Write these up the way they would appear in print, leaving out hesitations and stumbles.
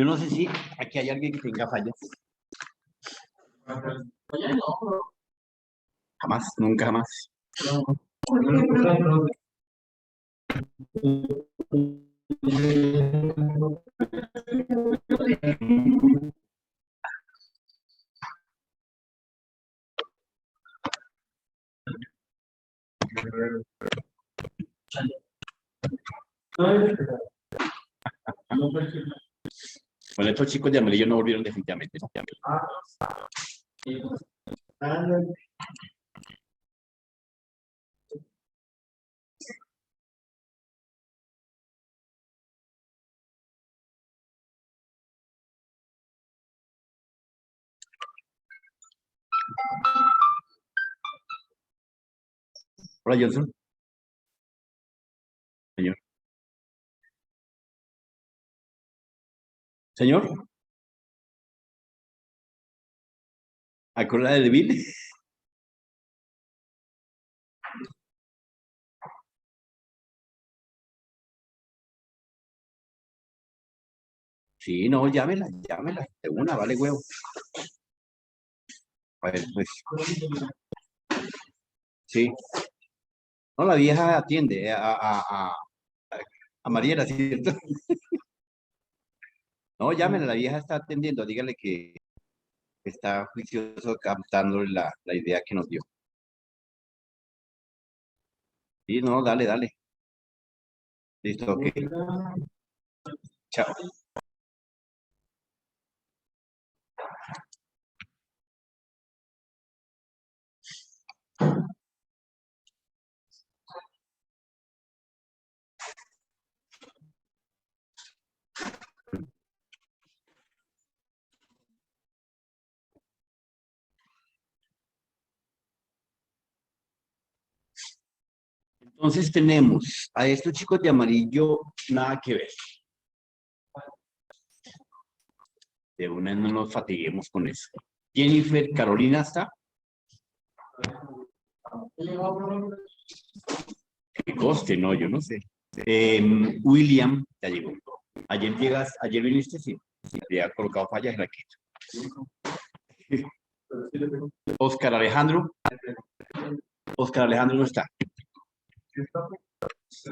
Yo no sé si aquí hay alguien que tenga fallas. Jamás, nunca jamás. Bueno, estos chicos de amarillo no volvieron definitivamente, ¿no? Hola, Johnson. Señor. Señor. ¿Acuerda de Bill? Sí, no, llámela, llámela. De una, vale huevo. A ver, pues. Sí. No, la vieja atiende a Mariela, ¿cierto? No, llámela, la vieja está atendiendo. Dígale que está juicioso captando la idea que nos dio. Sí, no, dale, dale. Listo, ok. Chao. Entonces tenemos a estos chicos de amarillo, nada que ver. De una no nos fatiguemos con eso. Jennifer, Carolina está. Que coste, no, yo no sé. William, ya llegó. Ayer viniste, sí. Había colocado fallas en aquí. Oscar Alejandro. Oscar Alejandro no está.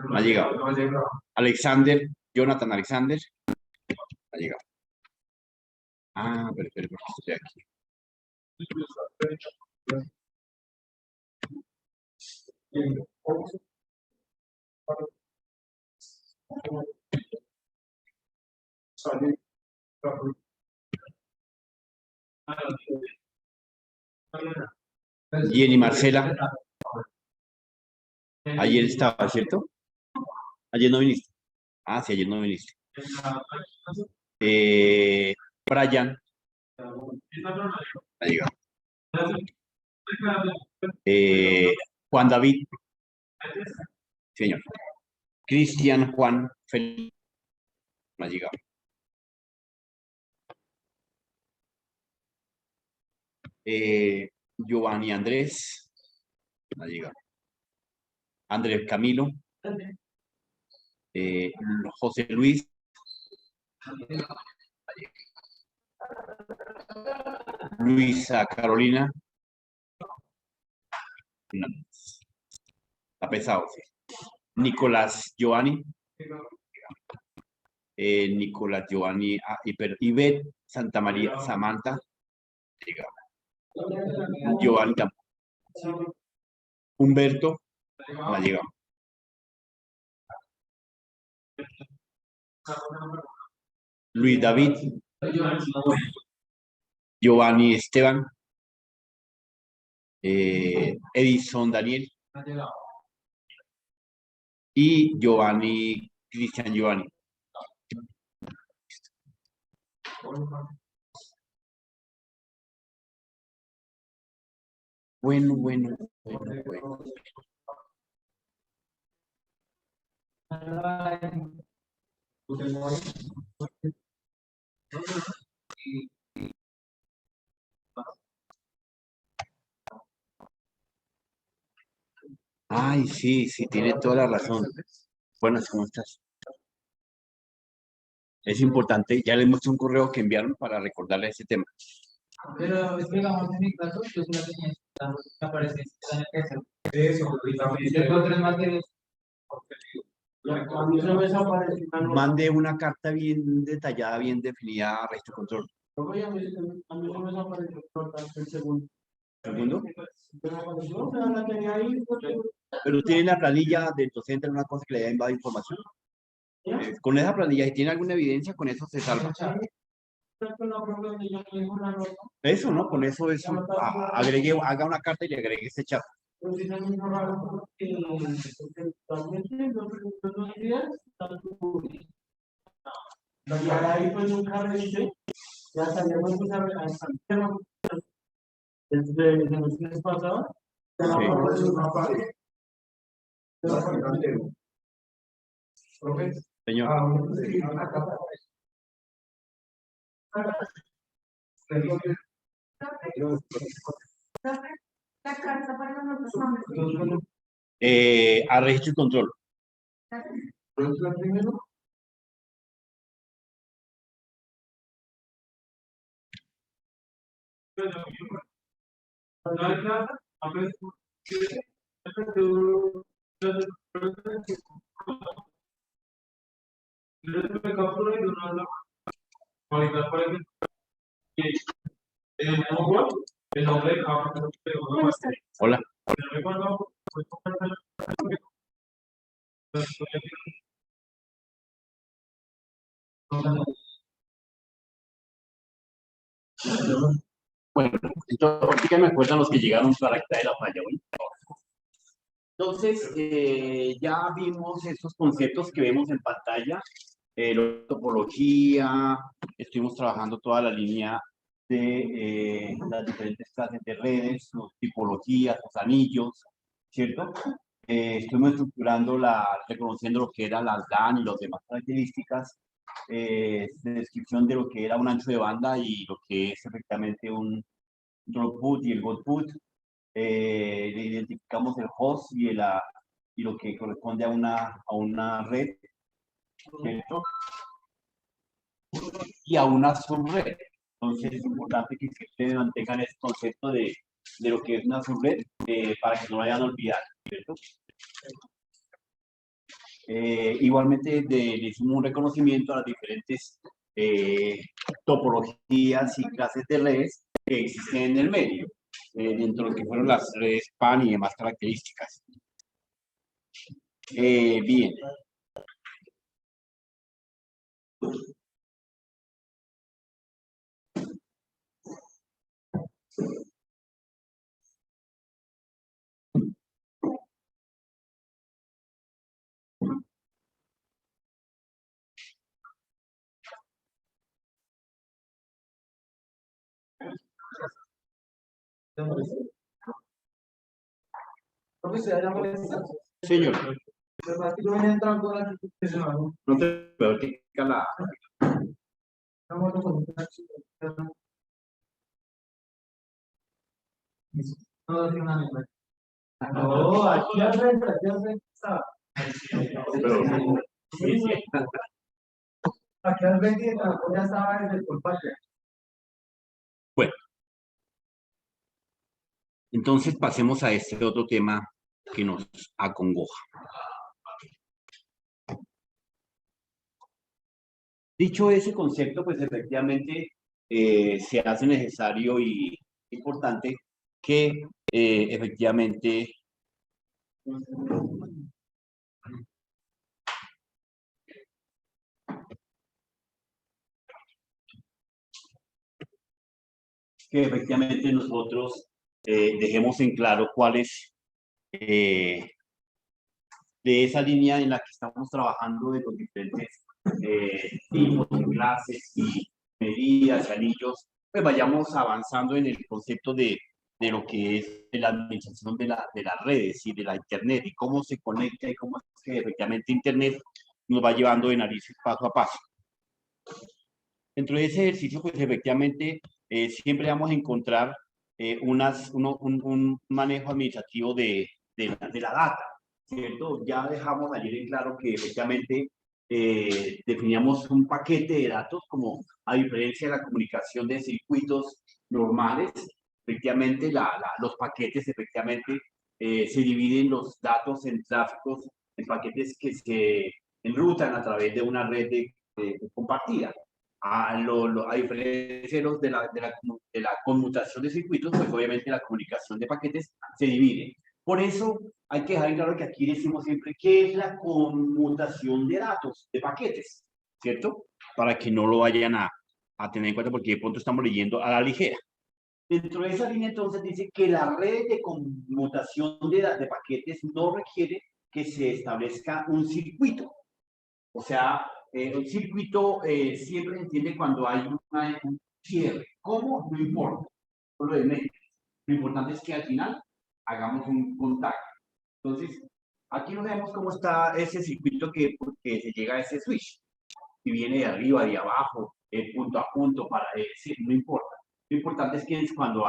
No ha llegado. Alexander, Jonathan Alexander. No ha llegado. Ah, pero porque estoy aquí. Jenny Marcela. Ayer estaba, ¿cierto? Ayer no viniste. Ah, sí, ayer no viniste. Brian. Ha llegado. Juan David. Señor. Cristian Juan Felipe. No ha llegado. Giovanni Andrés. No ha llegado. Andrés Camilo. José Luis. Luisa Carolina. No. Está pesado, sí. Nicolás Giovanni. Nicolás Giovanni. Ivette Santa María Samantha. Giovanni tampoco. Humberto. No ha llegado. Luis David. Giovanni Esteban. Edison Daniel. Y Giovanni Cristian Giovanni. Bueno. Ay, sí, tiene toda la razón. Buenas, ¿cómo estás? Es importante, ya les muestro un correo que enviaron para recordarle ese tema. Pero es que digamos en mi caso, yo soy una niña, me aparece en el que hacer eso, y también tengo tres materias. A mí se me desaparece. Mande una carta bien detallada, bien definida a registro control. Oye, a mí se me desapareció el segundo. ¿Segundo? Pero apareció, pero la tenía ahí. Pero tiene la planilla del docente, una cosa que le da invade información. Con esa planilla, si tiene alguna evidencia, con eso se salva. Eso, ¿no? Con eso, agregue, haga una carta y le agregue ese chat. Y ahí pues nunca revisé, ya salíamos pues a desde los meses pasados, Señor. La carta para nosotros. A registro y control. Hola. Bueno, entonces, ahorita me acuerdan los que llegaron para quitar la falla. ¿Bueno? Entonces, ya vimos esos conceptos que vemos en pantalla, la topología, estuvimos trabajando toda la línea de las diferentes clases de redes, sus tipologías, los anillos, ¿cierto? Estuvimos estructurando, reconociendo lo que era las LAN y las demás características, descripción de lo que era un ancho de banda y lo que es efectivamente un dropboot y el godboot. Identificamos el host y lo que corresponde a una red, ¿cierto? Y a una subred. Entonces es importante que ustedes mantengan ese concepto de lo que es una subred para que no lo vayan a olvidar, ¿cierto? Igualmente le hicimos un reconocimiento a las diferentes topologías y clases de redes que existen en el medio, dentro de lo que fueron las redes PAN y demás características. Bien. Señor. No te veo que la... No, aquí al frente está. Aquí al frente ya estaba en el culpable. Bueno. Entonces pasemos a este otro tema que nos acongoja. Dicho ese concepto, pues efectivamente se hace necesario y importante que efectivamente nosotros dejemos en claro cuáles de esa línea en la que estamos trabajando de los diferentes tipos de clases y medidas y anillos, pues vayamos avanzando en el concepto de lo que es la administración de las redes y de la Internet y cómo se conecta y cómo es que efectivamente Internet nos va llevando de narices paso a paso. Dentro de ese ejercicio, pues efectivamente siempre vamos a encontrar un manejo administrativo de la data, ¿cierto? Ya dejamos ayer en claro que efectivamente definíamos un paquete de datos como, a diferencia de la comunicación de circuitos normales, efectivamente los paquetes efectivamente se dividen los datos en tráficos, en paquetes que se enrutan a través de una red compartida. A diferencia de la conmutación de circuitos, pues obviamente la comunicación de paquetes se divide. Por eso hay que dejar claro que aquí decimos siempre qué es la conmutación de datos, de paquetes, ¿cierto? Para que no lo vayan a tener en cuenta porque de pronto estamos leyendo a la ligera. Dentro de esa línea entonces dice que la red de conmutación de paquetes no requiere que se establezca un circuito. O sea, el circuito siempre se entiende cuando hay un cierre. ¿Cómo? No importa. Solo de medio. Lo importante es que al final hagamos un contacto. Entonces, aquí no vemos cómo está ese circuito que se llega a ese switch. Si viene de arriba, de abajo, punto a punto, para decir, no importa. Lo importante es que cuando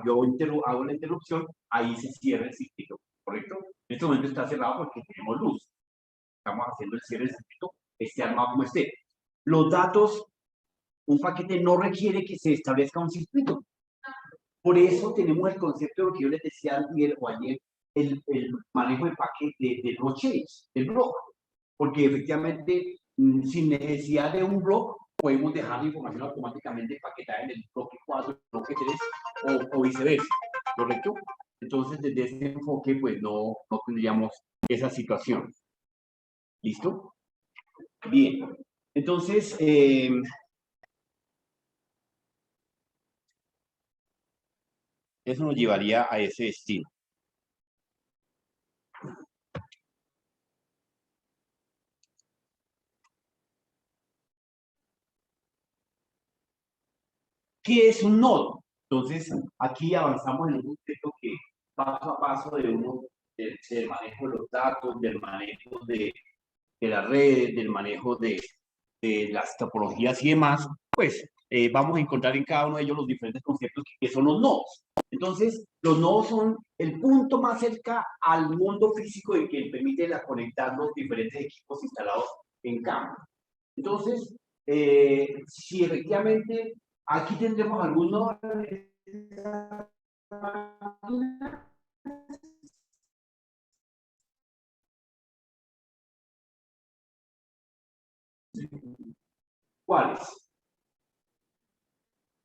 yo hago la interrupción, ahí se cierra el circuito, ¿correcto? En este momento está cerrado porque tenemos luz. Estamos haciendo el cierre del circuito, esté armado como esté. Los datos, un paquete no requiere que se establezca un circuito. Por eso tenemos el concepto de lo que yo les decía ayer o ayer, el manejo de paquete, de blockchains, del block. Porque efectivamente, sin necesidad de un block, podemos dejar la información automáticamente empaquetada en el bloque 4, el bloque 3 o viceversa, ¿correcto? Entonces, desde ese enfoque, pues no tendríamos esa situación. ¿Listo? Bien. Entonces, eso nos llevaría a ese destino. ¿Qué es un nodo? Entonces, aquí avanzamos en un concepto que paso a paso del manejo de los datos, del manejo de las redes, del manejo de las topologías y demás, pues vamos a encontrar en cada uno de ellos los diferentes conceptos que son los nodos. Entonces, los nodos son el punto más cerca al mundo físico en que permite conectar los diferentes equipos instalados en campo. Entonces, si efectivamente aquí tendremos algún nodo, ¿cuáles?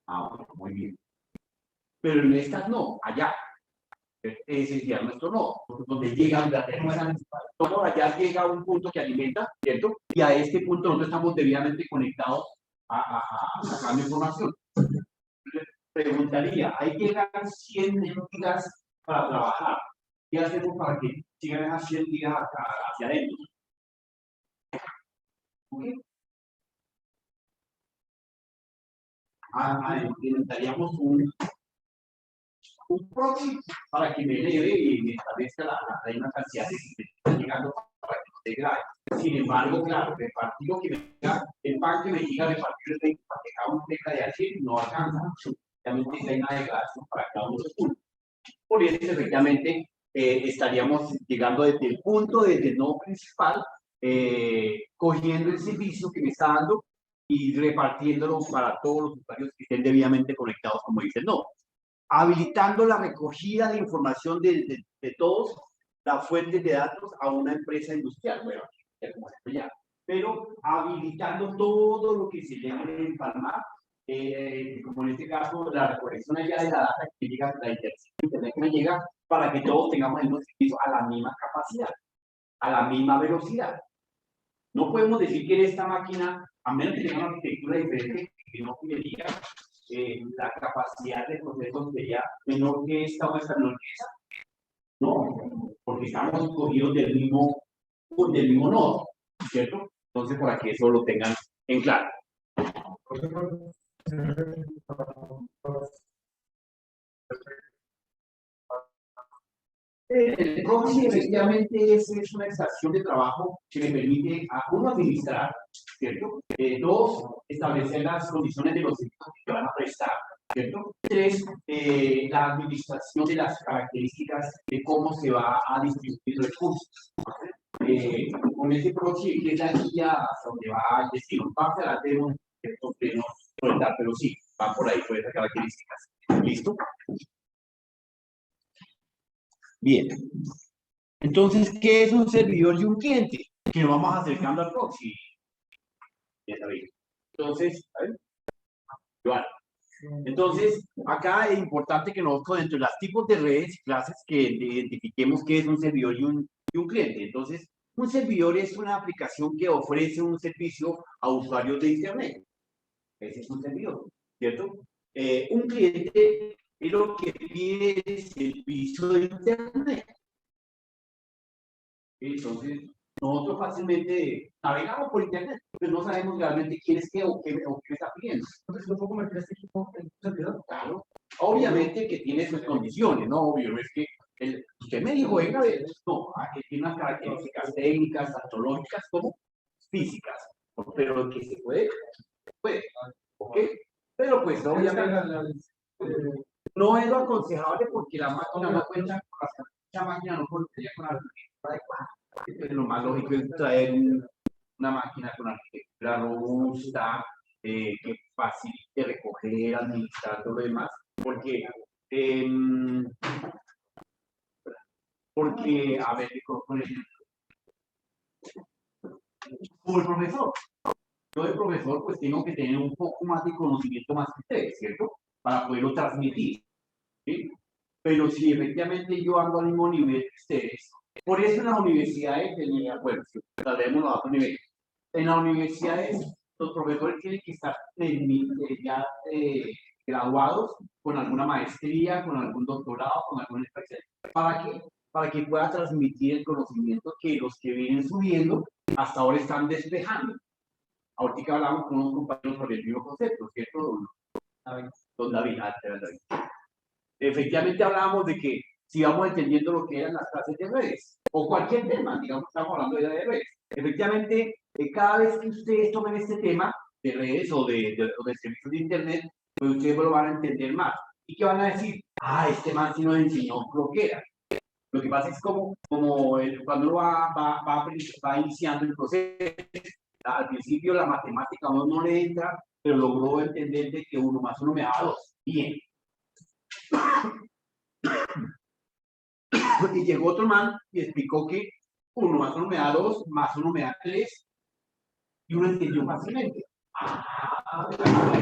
Bueno, muy bien. Pero en estas no, allá. Ese sería nuestro no, donde llega, allá llega un punto que alimenta, ¿cierto? Y a este punto nosotros estamos debidamente conectados a sacar información. Preguntaría, ¿hay que llegar 100 gigas para trabajar? ¿Qué hacemos para que sigan esas 100 gigas hacia adentro? ¿Okay? Implementaríamos un proxy para que me eleve y me establezca la misma cantidad de que está llegando para que esté grave. Sin embargo, claro, repartir lo que me diga, el pan que me diga repartir el 20 para que cada uno tenga de allí no alcanza. Efectivamente, hay una degradación para cada uno de los puntos. Por eso, efectivamente, estaríamos llegando desde el punto, desde el nodo principal, cogiendo el servicio que me está dando y repartiéndolo para todos los usuarios que estén debidamente conectados, como dice el nodo. Habilitando la recogida de información de todos las fuentes de datos a una empresa industrial, bueno, como se llama, pero habilitando todo lo que se llama empalmar, como en este caso, la recolección allá de la data que llega, la internet que me llega, para que todos tengamos el servicio a la misma capacidad, a la misma velocidad. No podemos decir que en esta máquina, a menos que tenga una arquitectura diferente, que no diga la capacidad de proceso sería menor que esta o esta menor que esa. No, porque estamos cogidos del mismo nodo, ¿cierto? Entonces, para que eso lo tengan en claro. El proxy efectivamente es una estación de trabajo que le permite a uno administrar, ¿cierto? Dos, establecer las condiciones de los servicios que van a prestar, ¿cierto? Tres, la administración de las características de cómo se va a distribuir los recursos. con ese proxy, que es la guía hasta donde va el destino. Vamos a la demo, que no suelta, pero sí, va por ahí, por esas características. ¿Listo? Bien. Entonces, ¿qué es un servidor y un cliente? Que nos vamos acercando al proxy. Ya sabéis. Entonces, a ver. Igual. Entonces, acá es importante que nosotros, dentro de los tipos de redes y clases, que identifiquemos qué es un servidor y un cliente. Entonces, un servidor es una aplicación que ofrece un servicio a usuarios de Internet. Ese es un servidor, ¿cierto? Un cliente es lo que pide el servicio de Internet. Entonces, nosotros fácilmente navegamos por Internet, pero no sabemos realmente quién es qué o qué está pidiendo. Entonces, ¿no puedo convertir este equipo en un servidor? Claro. Obviamente que tiene sus condiciones, ¿no? Obvio, no es que usted me dijo, venga, no, que tiene unas características técnicas, tecnológicas, como físicas, pero que se puede, ¿ok? Pero pues obviamente no es lo aconsejable porque la máquina no cuenta con la máquina no contaría con la arquitectura adecuada. Entonces, lo más lógico es traer una máquina con arquitectura robusta, que facilite recoger, administrar todo lo demás, porque, a ver, con ejemplo, como el profesor, yo de profesor pues tengo que tener un poco más de conocimiento más que ustedes, ¿cierto? Para poderlo transmitir, ¿sí? Pero si efectivamente yo ando al mismo nivel que ustedes, por eso en las universidades, bueno, si traemos a otro nivel, en las universidades los profesores tienen que estar ya graduados con alguna maestría, con algún doctorado, con alguna especialidad. ¿Para qué? Para que pueda transmitir el conocimiento que los que vienen subiendo hasta ahora están despejando. Ahorita hablamos con unos compañeros sobre el mismo concepto, ¿cierto? Don David, efectivamente hablábamos de que si vamos entendiendo lo que eran las clases de redes, o cualquier tema, digamos, estamos hablando de redes. Efectivamente, cada vez que ustedes tomen este tema de redes o de servicios de Internet, pues ustedes lo van a entender más. ¿Y qué van a decir? Ah, este man sí nos enseñó lo que era. Lo que pasa es como cuando uno va iniciando el proceso, al principio la matemática a uno no le entra, pero logró entender de que 1 más 1 me da 2. Bien. Y llegó otro man y explicó que 1 más 1 me da 2, más 1 me da 3, y uno entendió fácilmente.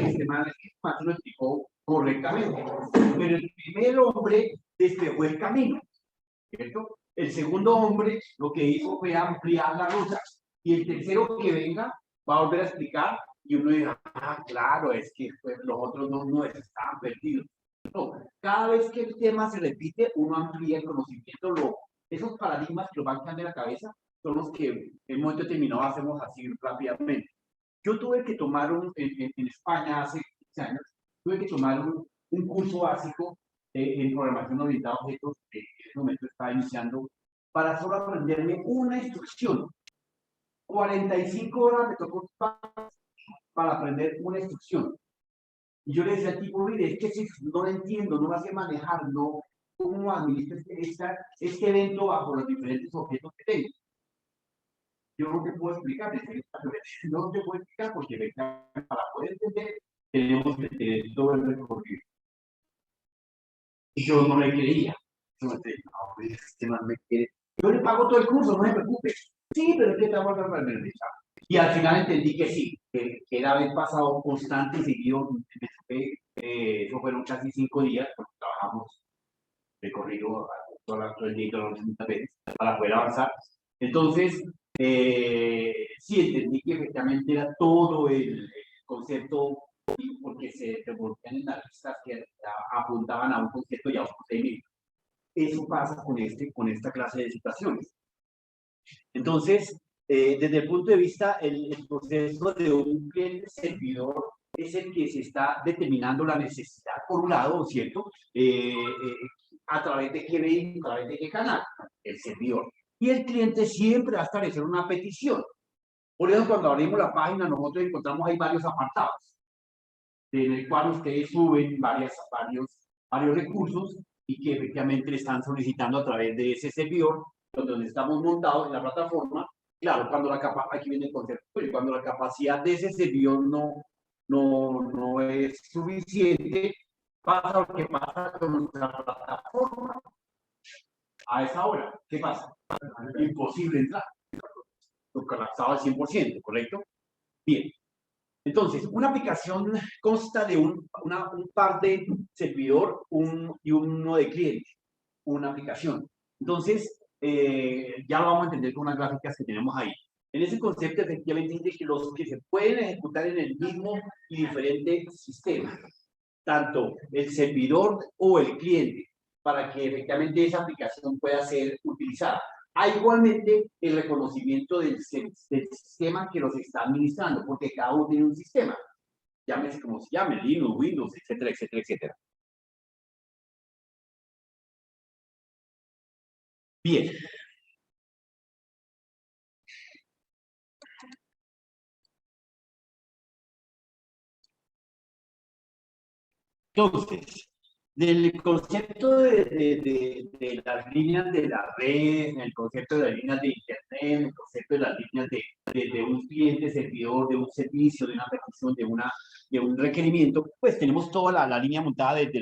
Este man lo explicó correctamente. Pero el primer hombre despejó el camino, ¿cierto? El segundo hombre lo que hizo fue ampliar la ruta, y el tercero que venga va a volver a explicar, y uno dirá, claro, es que pues, los otros dos no estaban perdidos. No, cada vez que el tema se repite, uno amplía el conocimiento. Esos paradigmas que lo van a cambiar la cabeza son los que en un momento determinado hacemos así rápidamente. Yo tuve que tomar en España hace 15 años, tuve que tomar un curso básico en programación orientada a objetos, que en ese momento estaba iniciando, para solo aprenderme una instrucción. 45 horas me tocó para aprender una instrucción. Y yo le decía al tipo, mire, es que si no lo entiendo, no lo sé manejar, no, ¿cómo administro este evento bajo los diferentes objetos que tengo? Yo no te puedo explicar, no te puedo explicar porque para poder entender tenemos que tener todo el recorrido. Y yo no le creía. Yo me decía, no, este man me quiere. Yo le pago todo el curso, no me preocupe. Sí, pero es que te vamos a aprender. Y al final entendí que sí, que era haber pasado constante y seguido. Eso fueron casi 5 días, porque trabajamos recorrido todo el día, muchas veces, para poder avanzar. Entonces, sí entendí que efectivamente era todo el concepto, porque se devolvían en las listas que apuntaban a un concepto y a un procedimiento. Eso pasa con esta clase de situaciones. Entonces, desde el punto de vista, el proceso de un cliente servidor es el que se está determinando la necesidad, por un lado, ¿cierto? A través de qué vehículo, a través de qué canal, el servidor. Y el cliente siempre va a establecer una petición. Por eso, cuando abrimos la página, nosotros encontramos ahí varios apartados, en el cual ustedes suben varios recursos y que efectivamente le están solicitando a través de ese servidor donde estamos montados en la plataforma. Claro, cuando aquí viene el concepto, cuando la capacidad de ese servidor no es suficiente, pasa lo que pasa con nuestra plataforma. A esa hora, ¿qué pasa? Imposible entrar. Colapsado al 100%, ¿correcto? Bien. Entonces, una aplicación consta de un par de servidor y uno de cliente. Una aplicación. Entonces, ya lo vamos a entender con unas gráficas que tenemos ahí. En ese concepto, efectivamente, dice que los que se pueden ejecutar en el mismo y diferente sistema, tanto el servidor o el cliente, para que efectivamente esa aplicación pueda ser utilizada. Hay igualmente el reconocimiento del sistema que los está administrando, porque cada uno tiene un sistema. Llámese como se llame, Linux, Windows, etcétera, etcétera, etcétera. Bien. Entonces, del concepto de las líneas de la red, el concepto de las líneas de internet, el concepto de las líneas de un cliente servidor, de un servicio, de una petición, de un requerimiento, pues tenemos toda la línea montada desde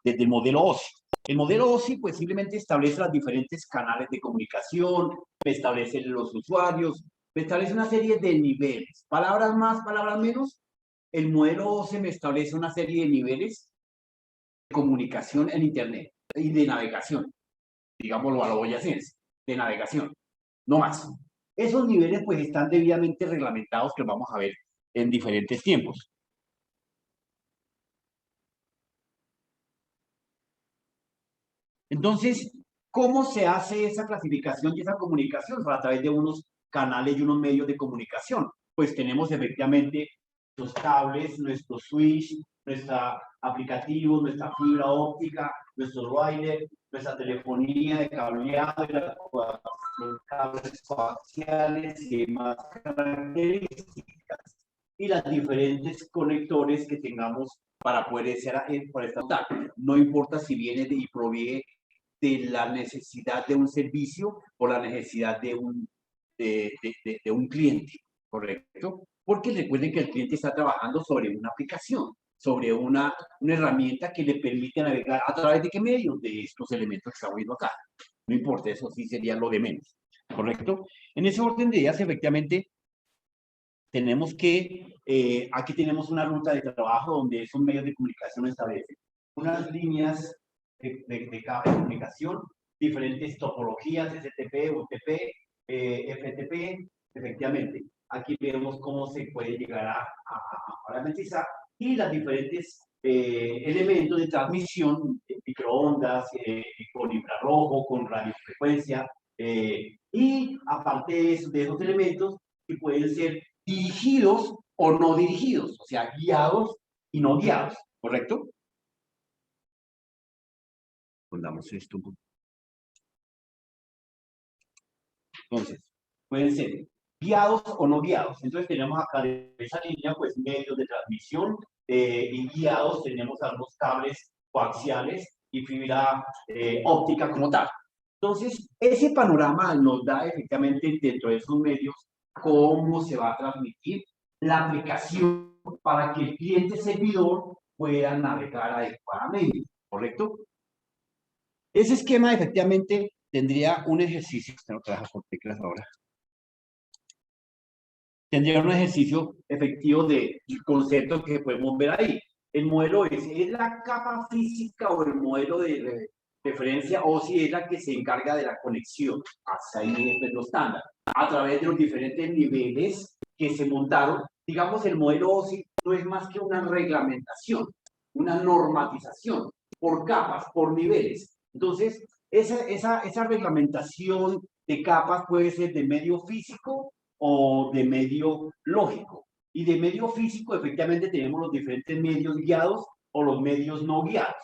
el modelo OSI. El modelo OSI pues simplemente establece los diferentes canales de comunicación, establece los usuarios, establece una serie de niveles, palabras más, palabras menos. El modelo OSI me establece una serie de niveles de comunicación en Internet y de navegación, digámoslo a lo boyacense, de navegación, no más. Esos niveles pues están debidamente reglamentados, que los vamos a ver en diferentes tiempos. Entonces, ¿cómo se hace esa clasificación y esa comunicación? A través de unos canales y unos medios de comunicación. Pues tenemos efectivamente los cables, nuestros switch, nuestra aplicativos, nuestra fibra óptica, nuestros router, nuestra telefonía de cableado, los cables coaxiales y demás características. Y las diferentes conectores que tengamos para poder ser por esta nota. No importa si viene y proviene de la necesidad de un servicio o la necesidad de un cliente, ¿correcto? Porque recuerden que el cliente está trabajando sobre una aplicación, sobre una herramienta que le permite navegar a través de qué medios, de estos elementos que estamos viendo acá. No importa, eso sí sería lo de menos, ¿correcto? En ese orden de ideas, efectivamente, tenemos que, aquí tenemos una ruta de trabajo donde esos medios de comunicación establecen unas líneas de comunicación, diferentes topologías, STP, UTP, FTP, efectivamente. Aquí vemos cómo se puede llegar a parametrizar y las diferentes elementos de transmisión, microondas, con infrarrojo, con radiofrecuencia, y aparte de esos elementos, que pueden ser dirigidos o no dirigidos, o sea, guiados y no guiados, ¿correcto? Pongamos esto. Entonces, pueden ser guiados o no guiados. Entonces tenemos acá de esa línea, pues, medios de transmisión, y guiados tenemos algunos cables coaxiales y fibra óptica como tal. Entonces, ese panorama nos da efectivamente dentro de esos medios cómo se va a transmitir la aplicación para que el cliente servidor pueda navegar adecuadamente, ¿correcto? Ese esquema efectivamente tendría un ejercicio, usted no trabaja con teclas ahora, tendría un ejercicio efectivo de conceptos que podemos ver ahí. El modelo es la capa física o el modelo de referencia, o si es la que se encarga de la conexión, hasta ahí es lo estándar, a través de los diferentes niveles que se montaron. Digamos, el modelo OSI no es más que una reglamentación, una normatización por capas, por niveles. Entonces, esa reglamentación de capas puede ser de medio físico o de medio lógico. Y de medio físico, efectivamente, tenemos los diferentes medios guiados o los medios no guiados.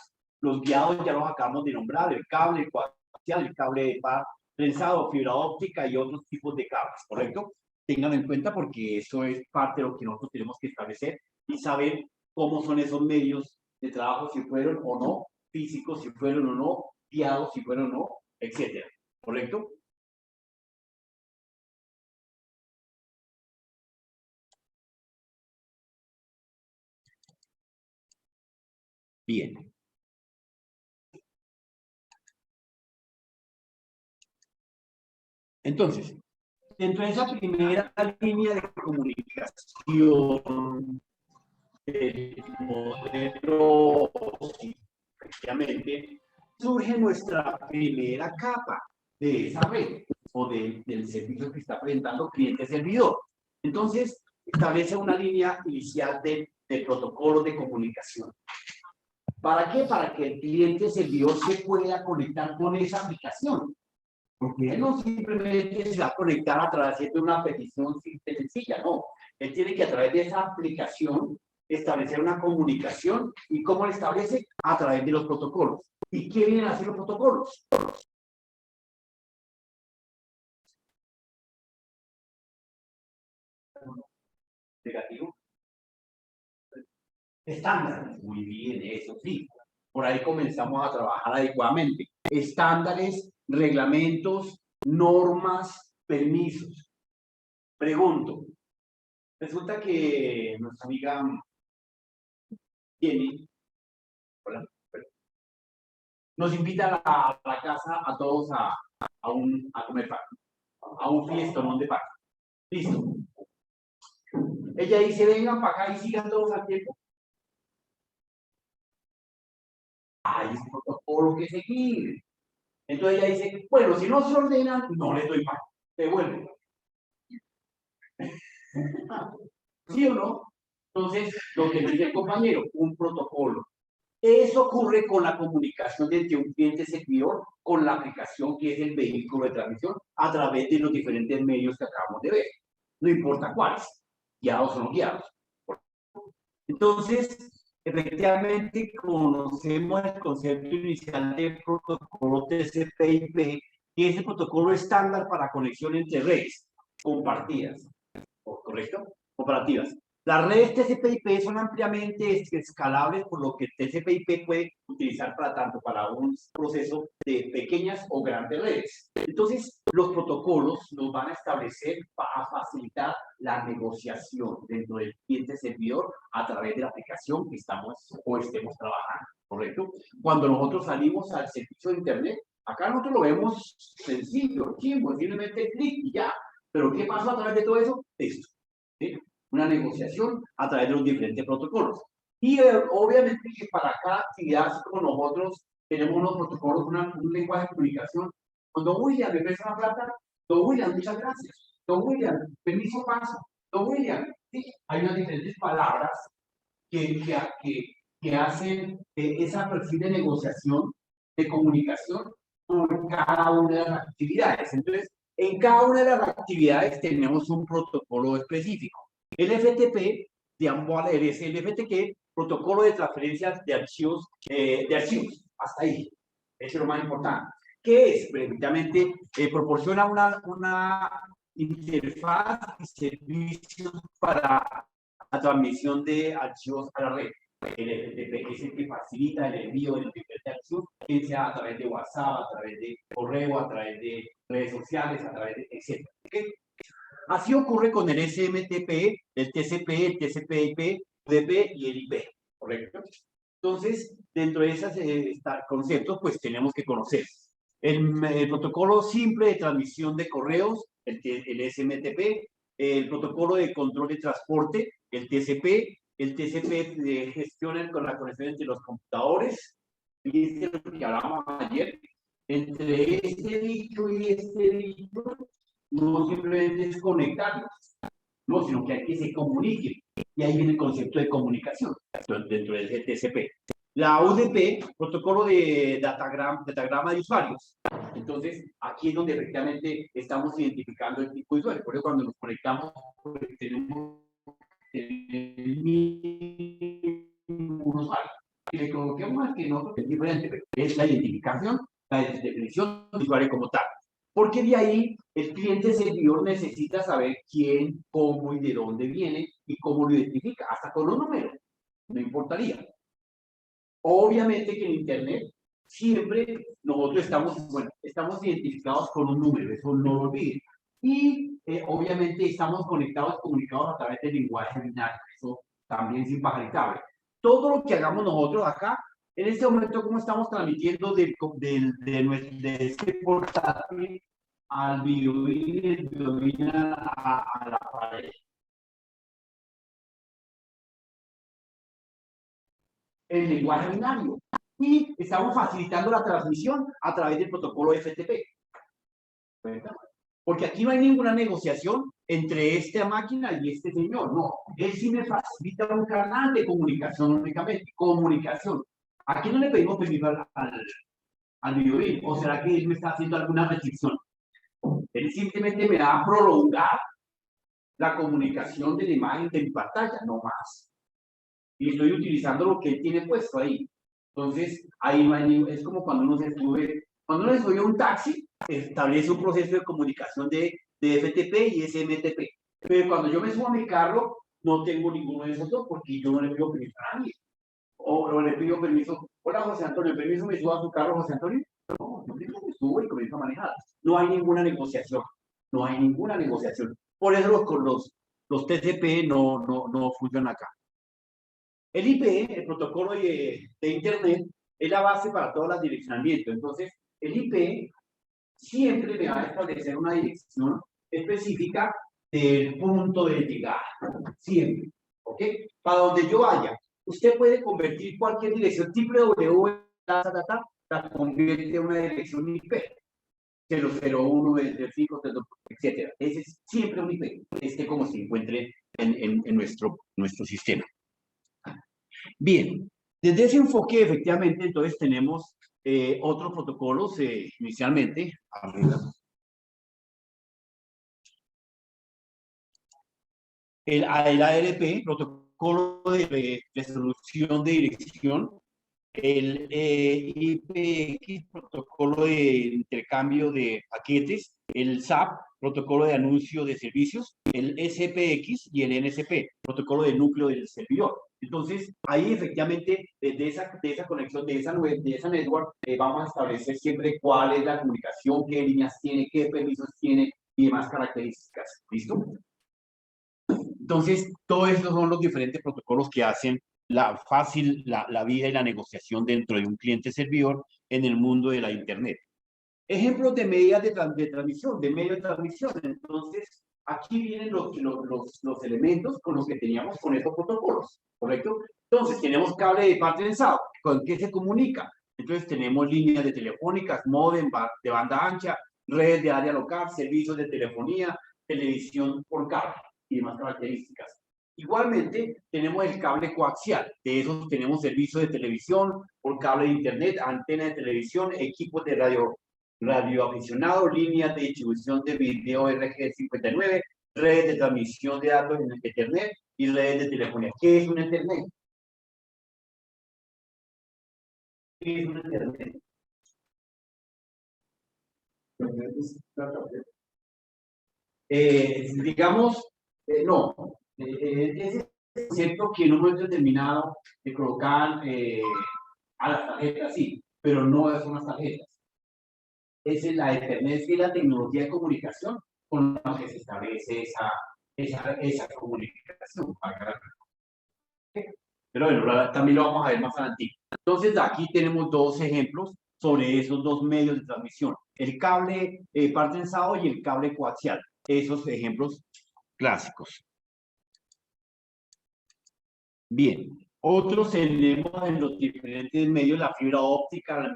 Los guiados ya los acabamos de nombrar, el cable, el coaxial, el cable de par trenzado, fibra óptica y otros tipos de cables, ¿correcto? Ténganlo en cuenta porque eso es parte de lo que nosotros tenemos que establecer y saber cómo son esos medios de trabajo, si fueron o no físicos, si fueron o no guiados, si fueron o no, etcétera, ¿correcto? Bien. Entonces, dentro de esa primera línea de comunicación, el modelo, sí, efectivamente, surge nuestra primera capa de esa red o del servicio que está presentando cliente-servidor. Entonces, establece una línea inicial de protocolo de comunicación. ¿Para qué? Para que el cliente-servidor se pueda conectar con esa aplicación. Porque él no simplemente se va a conectar a través de una petición sencilla, no. Él tiene que a través de esa aplicación establecer una comunicación. ¿Y cómo lo establece? A través de los protocolos. ¿Y qué vienen a hacer los protocolos? Negativo. Estándares. Muy bien, eso sí. Por ahí comenzamos a trabajar adecuadamente. Estándares, reglamentos, normas, permisos. Pregunto. Resulta que nuestra amiga Jenny, hola, nos invita a la casa a todos a comer pan, a un fiestonón de pan. Listo. Ella dice, vengan para acá y sigan todos al tiempo. Hay un protocolo que seguir. Entonces ella dice, bueno, si no se ordenan, no les doy pan. Devuelven. ¿Sí o no? Entonces, lo que dice el compañero, un protocolo. Eso ocurre con la comunicación desde un cliente servidor con la aplicación que es el vehículo de transmisión a través de los diferentes medios que acabamos de ver. No importa cuáles, guiados o no guiados. Entonces, efectivamente, conocemos el concepto inicial del protocolo TCP/IP, que es el protocolo estándar para conexión entre redes compartidas, ¿correcto? Comparativas. Las redes TCP/IP son ampliamente escalables, por lo que el TCP/IP puede utilizar para tanto para un proceso de pequeñas o grandes redes. Entonces, los protocolos nos van a establecer para facilitar la negociación dentro del cliente servidor a través de la aplicación que estamos o estemos trabajando, ¿correcto? Cuando nosotros salimos al servicio de Internet, acá nosotros lo vemos sencillo, chimbo, simplemente clic y ya. Pero ¿qué pasa a través de todo eso? Esto. ¿Sí? Una negociación a través de los diferentes protocolos. Y obviamente que para cada actividad, así como nosotros tenemos unos protocolos, un lenguaje de comunicación. Cuando William me presta la plata, don William, muchas gracias. Don William, permiso paso. Don William, ¿sí? Hay unas diferentes palabras que hacen esa perfil de negociación, de comunicación por cada una de las actividades. Entonces, en cada una de las actividades tenemos un protocolo específico. El FTP, digamos, es el FTP, protocolo de transferencia de archivos, hasta ahí. Eso es lo más importante. ¿Qué es? Efectivamente, proporciona una interfaz y servicios para la transmisión de archivos a la red. El FTP es el que facilita el envío de los diferentes archivos, que sea a través de WhatsApp, a través de correo, a través de redes sociales, a través de etc. ¿Okay? Así ocurre con el SMTP, el TCP, el TCP/IP, UDP y el IP, ¿correcto? Entonces, dentro de esos conceptos, pues tenemos que conocer el protocolo simple de transmisión de correos, el SMTP, el protocolo de control de transporte, el TCP de gestión con la conexión entre los computadores, y es lo que hablábamos ayer. Entre este dicho y este dicho, no simplemente es conectarlos, no, sino que hay que se comuniquen. Y ahí viene el concepto de comunicación dentro del TCP. La UDP, protocolo de datagrama de usuarios. Entonces, aquí es donde efectivamente estamos identificando el tipo de usuario. Por eso cuando nos conectamos, pues, tenemos un usuario. Y le coloquemos al que nosotros es diferente, pero es la identificación, la definición de usuario como tal. Porque de ahí el cliente servidor necesita saber quién, cómo y de dónde viene y cómo lo identifica, hasta con un número, no importaría. Obviamente que en Internet siempre nosotros estamos identificados con un número, eso no lo olviden. Y obviamente estamos comunicados a través del lenguaje binario, eso también es impajaritable. Todo lo que hagamos nosotros acá En este momento, ¿cómo estamos transmitiendo de este portátil al BioBin a la pared? El lenguaje binario. Y estamos facilitando la transmisión a través del protocolo FTP. Porque aquí no hay ninguna negociación entre esta máquina y este señor. No, él sí me facilita un canal de comunicación únicamente. Comunicación. Aquí no le pedimos permiso al BioBin. ¿O será que él me está haciendo alguna restricción? Él simplemente me da a prolongar la comunicación de la imagen de mi pantalla, no más. Y estoy utilizando lo que él tiene puesto ahí. Entonces, ahí no hay es como cuando uno se sube, cuando uno se sube a un taxi, establece un proceso de comunicación de FTP y SMTP. Pero cuando yo me subo a mi carro, no tengo ninguno de esos dos porque yo no le pido permiso a nadie. O le pido permiso, hola José Antonio, permiso me subo a su carro, José Antonio. No, yo me subo y comienzo a manejar. No hay ninguna negociación. No hay ninguna negociación. Por eso los TCP no funcionan acá. El IP, el protocolo de Internet, es la base para todas las direccionamientos. Entonces, el IP siempre me va a establecer una dirección específica del punto de llegada. Siempre. ¿Ok? Para donde yo vaya. Usted puede convertir cualquier dirección www, la convierte en una dirección IP. 001, 5, etc. Ese es siempre un IP. Como se encuentre en nuestro sistema. Bien, desde ese enfoque, efectivamente, entonces tenemos otros protocolos inicialmente. El ARP, protocolo de resolución de dirección. El IPX, protocolo de intercambio de paquetes. El SAP, protocolo de anuncio de servicios. El SPX y el NSP, protocolo de núcleo del servidor. Entonces, ahí efectivamente, de esa conexión, de esa network, vamos a establecer siempre cuál es la comunicación, qué líneas tiene, qué permisos tiene y demás características. ¿Listo? Entonces, todos estos son los diferentes protocolos que hacen fácil la vida y la negociación dentro de un cliente servidor en el mundo de la Internet. Ejemplos de medidas de transmisión, de medio de transmisión. Entonces, aquí vienen los elementos con los que teníamos con estos protocolos, ¿correcto? Entonces, tenemos cable de par trenzado, ¿con qué se comunica? Entonces, tenemos líneas de telefónicas, módem de banda ancha, redes de área local, servicios de telefonía, televisión por cable y demás características. Igualmente, tenemos el cable coaxial. De esos tenemos servicios de televisión por cable de internet, antena de televisión, equipos de radioaficionado, líneas de distribución de video RG59, redes de transmisión de datos en Ethernet y redes de telefonía. ¿Qué es un Ethernet? ¿Qué es un Ethernet? Digamos, no. Ese concepto que en un momento determinado se colocan a las tarjetas, sí, pero no son las tarjetas. Es la Ethernet y la tecnología de comunicación con la que se establece esa comunicación. Pero bueno, también lo vamos a ver más adelante. Entonces, aquí tenemos dos ejemplos sobre esos dos medios de transmisión. El cable par trenzado y el cable coaxial. Esos ejemplos clásicos. Bien, otros tenemos en los diferentes medios la fibra óptica, la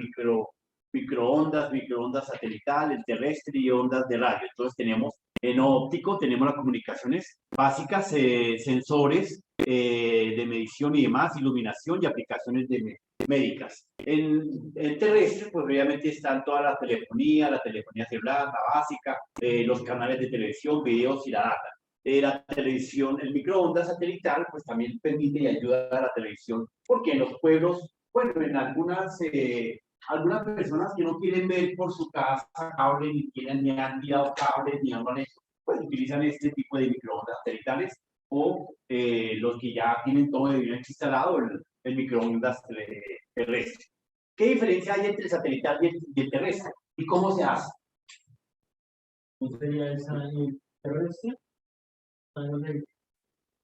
microondas satelital, el terrestre y ondas de radio. Entonces tenemos en óptico, tenemos las comunicaciones básicas, sensores de medición y demás, iluminación y aplicaciones médicas. En terrestre, pues obviamente están toda la telefonía celular, la básica, los canales de televisión, videos y la data. La televisión, el microondas satelital, pues también permite y ayuda a la televisión, porque en los pueblos, bueno, en algunas personas que no quieren ver por su casa cable, ni han tirado cables, ni han hecho, pues utilizan este tipo de microondas satelitales, o los que ya tienen todo de bien instalado, el microondas terrestre. ¿Qué diferencia hay entre el satelital y el terrestre? ¿Y cómo se hace? ¿No sería el terrestre?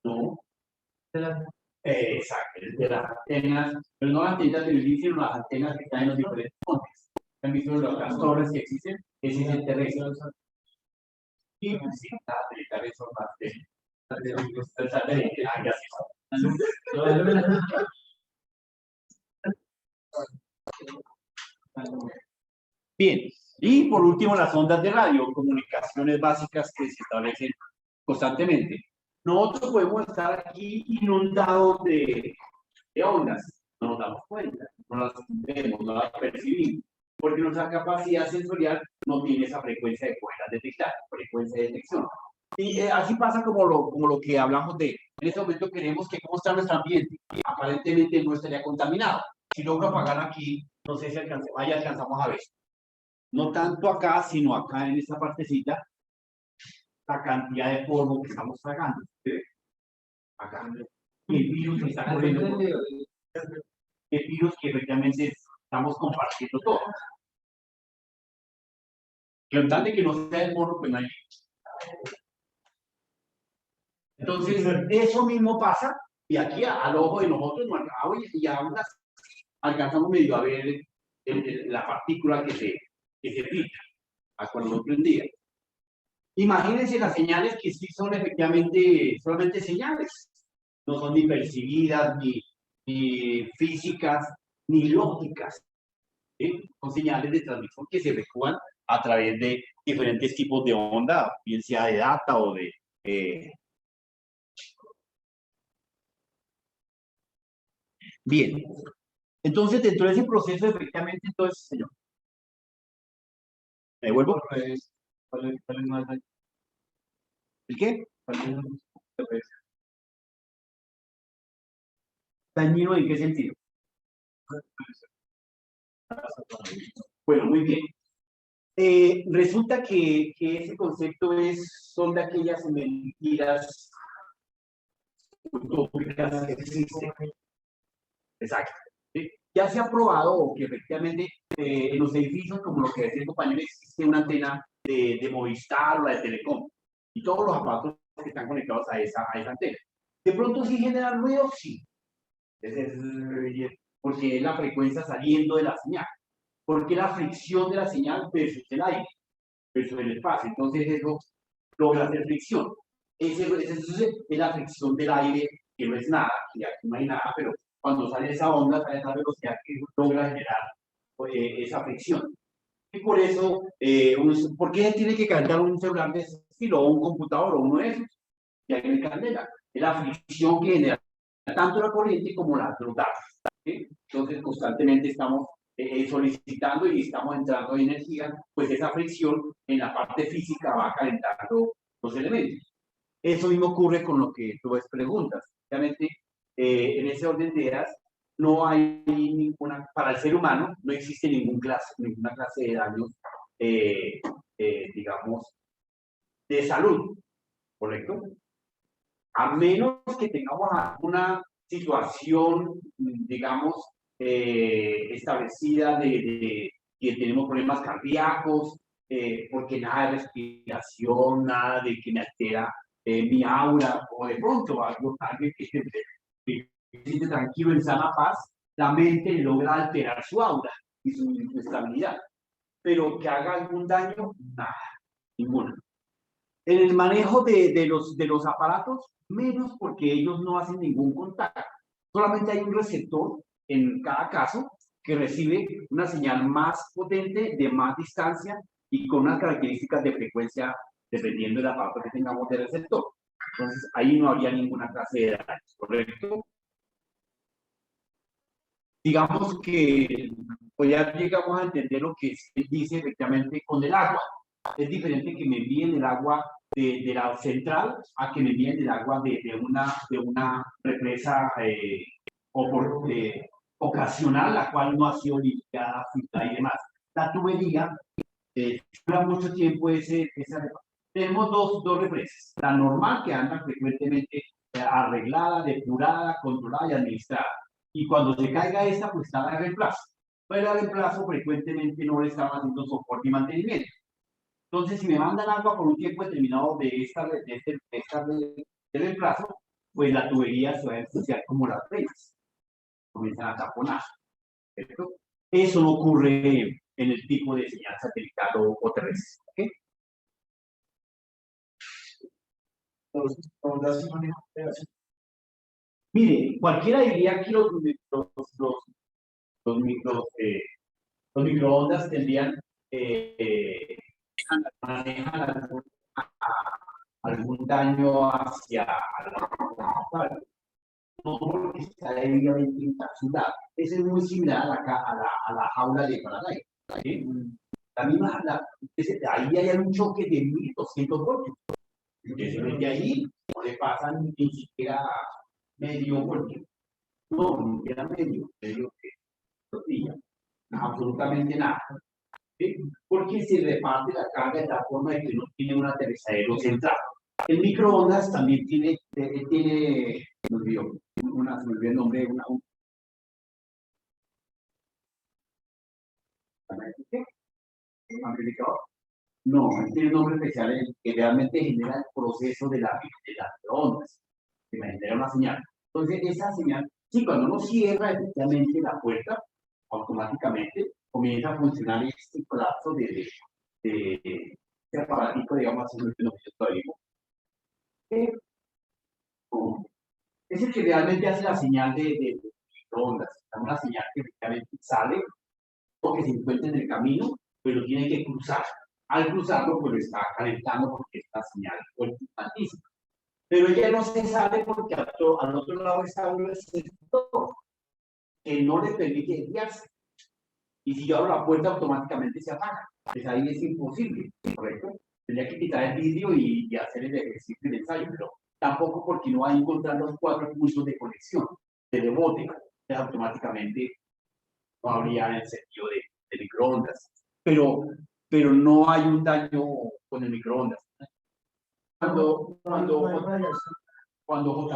No. Exacto, es de las antenas, pero no las antenas de Luis, sino las antenas que están en los diferentes montes. ¿Han visto las torres que existen? Ese es el terrestre. Y pues, sí, las militares son más de satélite. Ah, ya Bien, y por último las ondas de radio, comunicaciones básicas que se establecen constantemente. Nosotros podemos estar aquí inundados de ondas, no nos damos cuenta, no las vemos, no las percibimos, porque nuestra capacidad sensorial no tiene esa frecuencia de poderlas detectar, frecuencia de detección. Y así pasa como lo que hablamos de, en este momento queremos que cómo está nuestro ambiente, aparentemente no estaría contaminado. Si logro apagar aquí, no sé si alcanzamos a ver. No tanto acá, sino acá en esta partecita, la cantidad de polvo que estamos tragando. ¿Sí? Acá. Y el virus que está corriendo. El virus que efectivamente estamos compartiendo todo. Pero tal de que no sea el mono, pues no hay. Entonces, eso mismo pasa, y aquí al ojo de nosotros, y aún alcanzamos medio a ver la partícula que se filtra a cuando lo prendía. Imagínense las señales que sí son efectivamente solamente señales, no son ni percibidas, ni físicas, ni lógicas. ¿Sí? Son señales de transmisión que se efectúan a través de diferentes tipos de onda, bien sea de data o de... Bien, entonces dentro de ese proceso efectivamente, entonces, señor, ¿me devuelvo? ¿Cuál es más ¿El qué? dañino? ¿Dañino en qué sentido? Bueno, muy bien. Resulta que ese concepto son de aquellas mentiras utópicas que existen. Exacto. ¿Sí? Ya se ha probado que efectivamente en los edificios, como lo que decía el compañero, existe una antena de Movistar o la de Telecom. Y todos los aparatos que están conectados a esa antena. De pronto sí generan ruido, sí. Porque es la frecuencia saliendo de la señal. Porque la fricción de la señal versus el aire, versus el espacio. Entonces eso logra hacer fricción. Esa es la fricción del aire, que no es nada, que aquí no hay nada, pero cuando sale esa onda, sale esa velocidad que logra generar esa fricción. Y por eso, ¿por qué tiene que calentar un celular de ese estilo, o un computador, o uno de esos? Y hay una candela. Es la fricción que genera tanto la corriente como la datos. ¿Sí? Entonces, constantemente estamos solicitando y estamos entrando en energía, pues esa fricción en la parte física va calentando los elementos. Eso mismo ocurre con lo que tú ves preguntas. Obviamente, en ese orden de ideas, no hay ninguna, para el ser humano, no existe ninguna clase de daños, digamos, de salud, ¿correcto? A menos que tengamos alguna situación, digamos, establecida de que tenemos problemas cardíacos, porque nada de respiración, nada de que me altera mi aura, o de pronto alguien que se siente tranquilo, en sana paz, la mente logra alterar su aura y su estabilidad. Pero que haga algún daño, nada, ninguna. En el manejo de los aparatos, menos porque ellos no hacen ningún contacto. Solamente hay un receptor en cada caso que recibe una señal más potente de más distancia y con unas características de frecuencia dependiendo del aparato que tengamos de receptor. Entonces, ahí no habría ninguna clase de daño, ¿correcto? Digamos que pues ya llegamos a entender lo que dice efectivamente con el agua. Es diferente que me envíen el agua de la central a que me envíen el agua de una represa ocasional, la cual no ha sido limpiada, filtrada y demás. La tubería dura mucho tiempo esa. Tenemos dos represas. La normal, que anda frecuentemente arreglada, depurada, controlada y administrada. Y cuando se caiga esta, pues está de reemplazo. Pero el reemplazo frecuentemente no le está haciendo soporte y mantenimiento. Entonces, si me mandan agua por un tiempo determinado de reemplazo, pues la tubería se va a ensuciar como las reglas, comienzan a taponar, ¿cierto? Eso no ocurre en el tipo de señal satelital o terrestre, ¿ok? Mire, cualquiera diría que los, micro, los microondas tendrían, manejan algún daño hacia la no porque está debidamente encapsulada. Eso es muy similar a la jaula de Faraday. ¿Sí? La misma, ahí hay un choque de 1200 voltios. Que se mete ahí, no le pasan ni siquiera medio voltio. No, ni siquiera medio que tortilla. Absolutamente nada. ¿Sí? Porque se reparte la carga de tal forma de que no tiene un aterrizadero central. El microondas también tiene me olvidó, se me olvidó el nombre, amplificador. No, tiene un nombre especial que realmente genera el proceso de las microondas, que me genera una señal. Entonces, esa señal, sí, cuando uno cierra efectivamente la puerta, automáticamente comienza a funcionar este colapso de aparatito, digamos, así, no es el que realmente hace la señal de microondas, una señal que efectivamente sale o que se encuentra en el camino, pero tiene que cruzar. Al cruzarlo, pues lo está calentando porque esta señal es altísima. Pero ella no se sale porque al otro lado está un receptor que no le permite desviarse. Y si yo abro la puerta, automáticamente se apaga. Pues ahí es imposible, ¿correcto? Tendría que quitar el vidrio y hacer el ejercicio del ensayo, pero tampoco porque no va a encontrar los 4 puntos de conexión, de rebote. Entonces, automáticamente no habría en el sentido de microondas. Pero no hay un daño con el microondas. Cuando J.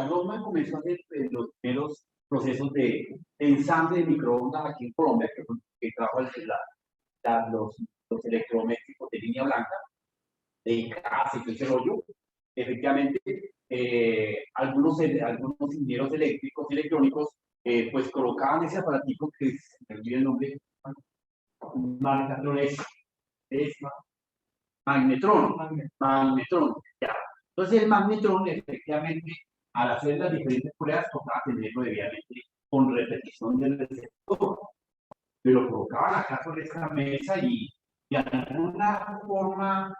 Rothman comenzó a hacer los primeros procesos de ensamble de microondas aquí en Colombia, que trajo los electrodomésticos de línea blanca, de ICAS y todo ese rollo, efectivamente, algunos ingenieros eléctricos y electrónicos, pues colocaban ese aparatico que me olvidé el nombre, es magnetron, ya. Entonces el magnetron, efectivamente, al hacer las diferentes pruebas, tocaba tenerlo debidamente con repetición del receptor. Pero colocaban acá sobre esta mesa y de alguna forma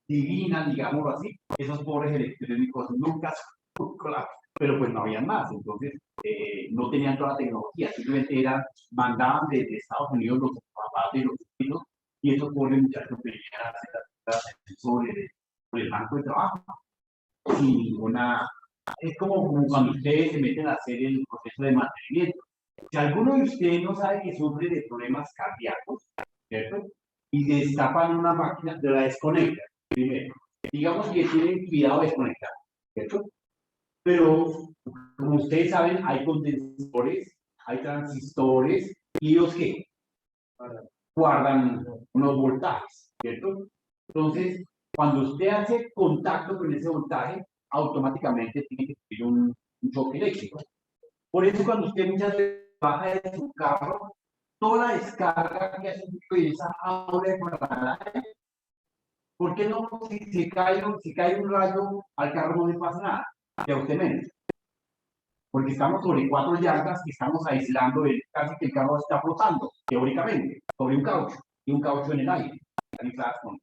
divina, digámoslo así, esos pobres electrónicos nunca pero pues no había más, entonces no tenían toda la tecnología, simplemente mandaban desde Estados Unidos los aparatos y los chinos, y esos pobres muchachos venían a hacer sobre el banco de trabajo, sin ninguna, es como cuando ustedes se meten a hacer el proceso de mantenimiento. Si alguno de ustedes no sabe que sufre de problemas cardíacos, ¿cierto? Y destapan una máquina, de la desconectan, primero. Digamos que tienen cuidado de desconectar, ¿cierto? Pero, como ustedes saben, hay condensadores, hay transistores, y ellos que guardan unos voltajes, ¿cierto? Entonces, cuando usted hace contacto con ese voltaje, automáticamente tiene que tener un choque eléctrico. Por eso, cuando usted muchas veces baja de su carro, toda la descarga que hace esa aula de Faraday, ¿por qué no? Si cae un rayo al carro no le pasa nada, y a usted menos. Porque estamos sobre 4 llantas y estamos aislando casi que el carro está flotando, teóricamente, sobre un caucho, y un caucho en el aire, aisladas con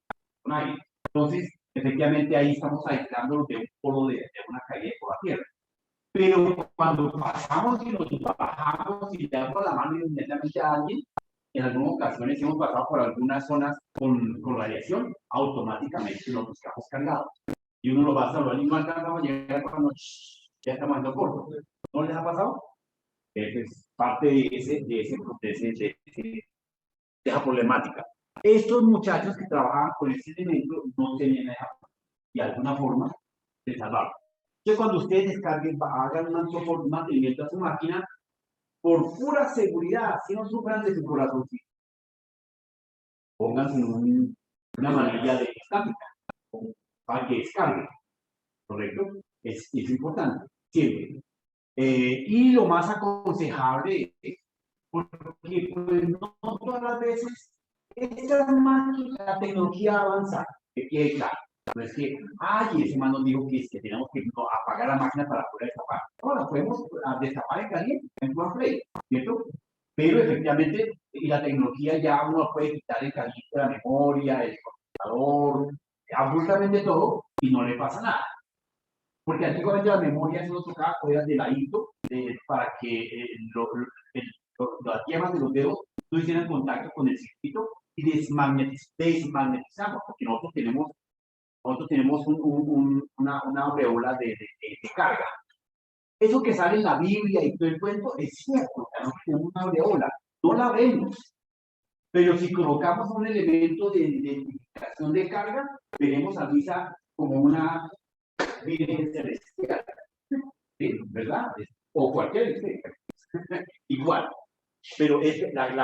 aire. Entonces, efectivamente, ahí estamos aislando de un polo de una caída por la tierra. Pero cuando pasamos y nos bajamos y le damos la mano inmediatamente a alguien, en algunas ocasiones hemos pasado por algunas zonas con radiación, automáticamente nos buscamos cargados. Y uno lo va a saludar y no alcanzamos a llegar cuando ya estamos en corto. ¿No les ha pasado? Es parte de esa problemática. Estos muchachos que trabajaban con ese elemento no tenían esa de alguna forma de salvarlo. Entonces, cuando ustedes descarguen, hagan un mantenimiento a su máquina, por pura seguridad, si no sufran de su corazón, pónganse una manilla de estática para que descargue, ¿correcto? Es importante. siempre. Y lo más aconsejable es, porque pues, no todas las veces esta máquina, la tecnología avanza, que quede claro. No es que, ay, ese man nos dijo que, es que tenemos que apagar la máquina para poder destapar. No, la podemos destapar en caliente, en One Play, ¿cierto? Pero efectivamente, y la tecnología ya uno puede quitar el caliente de la memoria, el computador, absolutamente todo, y no le pasa nada. Porque antiguamente la memoria se nos tocaba coger de ladito para que las yemas de los dedos no hicieran contacto con el circuito y desmagnetizamos, porque nosotros tenemos una aureola de carga. Eso que sale en la Biblia y todo el cuento es cierto, no tenemos una aureola, no la vemos. Pero si colocamos un elemento de identificación de carga, veremos a Luisa como una virgen celestial, ¿sí? ¿Verdad? O cualquier estrella. Igual. Pero la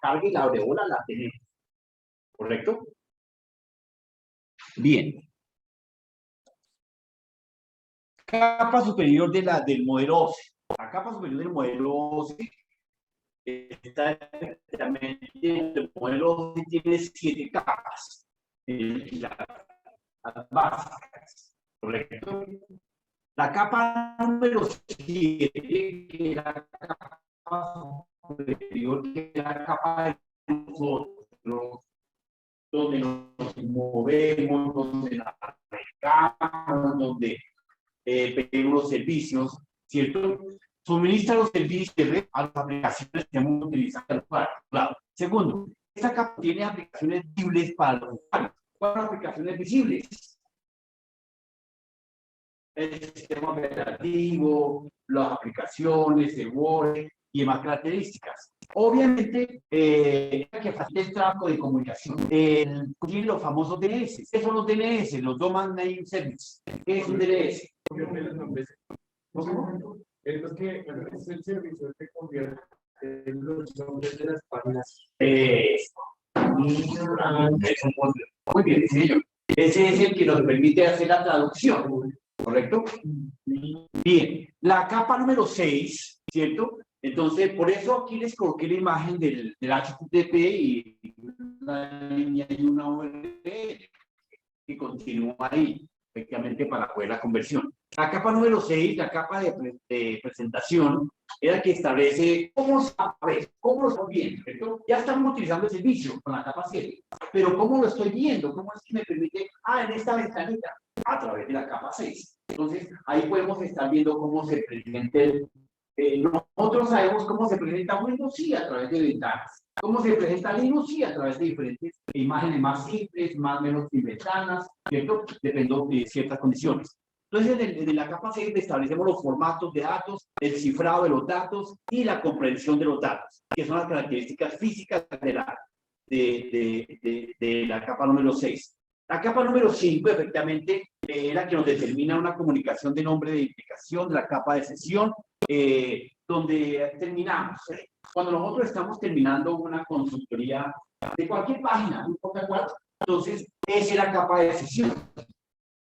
carga y la aureola la tenemos. ¿Correcto? Bien. Capa superior del modelo óseo. La capa superior del modelo óseo está el modelo óseo tiene 7 capas. Las básicas. ¿Correcto? La capa número 7, que es la capa superior, que es la capa de nosotros, donde nos movemos, donde navegamos, donde pedimos los servicios, ¿cierto? Suministra los servicios a las aplicaciones que hemos utilizado. Claro. Segundo, esta capa tiene aplicaciones visibles para los usuarios. ¿Cuáles son aplicaciones visibles? El sistema operativo, las aplicaciones, el Word y demás características. Obviamente, que facilita el trabajo de comunicación. Tiene los famosos DNS. ¿Qué son los DNS? Los Domain Name Service. ¿Qué es un DNS? Es lo que es el servicio que convierte en los nombres de las páginas. Muy bien, señor. Ese es el que nos permite hacer la traducción. ¿Correcto? Bien, la capa número 6, ¿cierto? Entonces, por eso aquí les coloqué la imagen del HTTP y una línea y una URL que continúa ahí, efectivamente, para poder la conversión. La capa número 6, la capa de presentación, es la que establece cómo saber, cómo lo estoy viendo, ¿cierto? Ya estamos utilizando el servicio con la capa 7, pero ¿cómo lo estoy viendo? ¿Cómo es que me permite? En esta ventanita, a través de la capa 6. Entonces, ahí podemos estar viendo cómo se presenta nosotros sabemos cómo se presenta Windows, sí, a través de ventanas. ¿Cómo se presenta Linux? Sí, a través de diferentes imágenes más simples, más o menos sin ventanas, ¿cierto? Dependiendo de ciertas condiciones. Entonces, desde la capa 6 establecemos los formatos de datos, el cifrado de los datos y la comprensión de los datos, que son las características físicas de la capa número 6. La capa número 5, efectivamente, es la que nos determina una comunicación de nombre de identificación de la capa de sesión, donde terminamos. Cuando nosotros estamos terminando una consultoría de cualquier página, no importa cuál, entonces esa es la capa de sesión,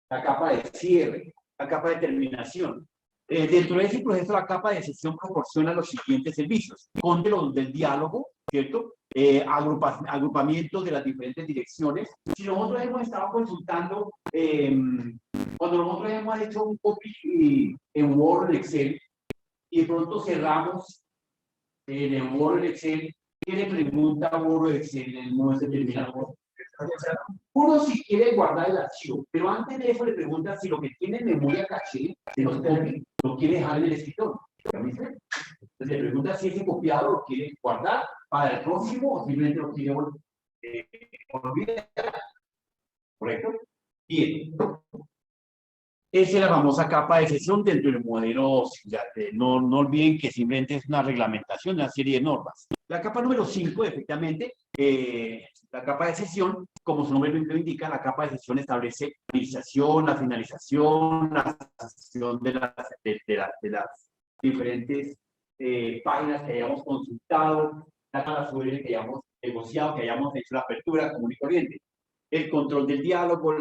la capa de cierre, la capa de terminación. Dentro de ese proceso, la capa de sesión proporciona los siguientes servicios: control del diálogo, ¿cierto? Agrupamiento de las diferentes direcciones. Si nosotros hemos estado consultando, cuando nosotros hemos hecho un copy en Word, Excel, y de pronto cerramos en el Word, Excel, ¿qué le pregunta a Word, Excel en el momento determinado? Uno si quiere guardar el archivo, pero antes de eso le pregunta si lo que tiene en memoria caché de los copy lo quiere dejar en el escritorio. Entonces le pregunta si ese copiado lo quiere guardar para el próximo o simplemente lo quiere olvidar. ¿Correcto? Bien. Esa es la famosa capa de sesión dentro del modelo. No olviden que simplemente es una reglamentación, una serie de normas. La capa número 5, efectivamente, la capa de sesión, como su nombre lo indica, la capa de sesión establece la iniciación, la finalización, la sesión de las diferentes páginas que hayamos consultado, las URL que hayamos negociado, que hayamos hecho la apertura común y corriente. El control del diálogo,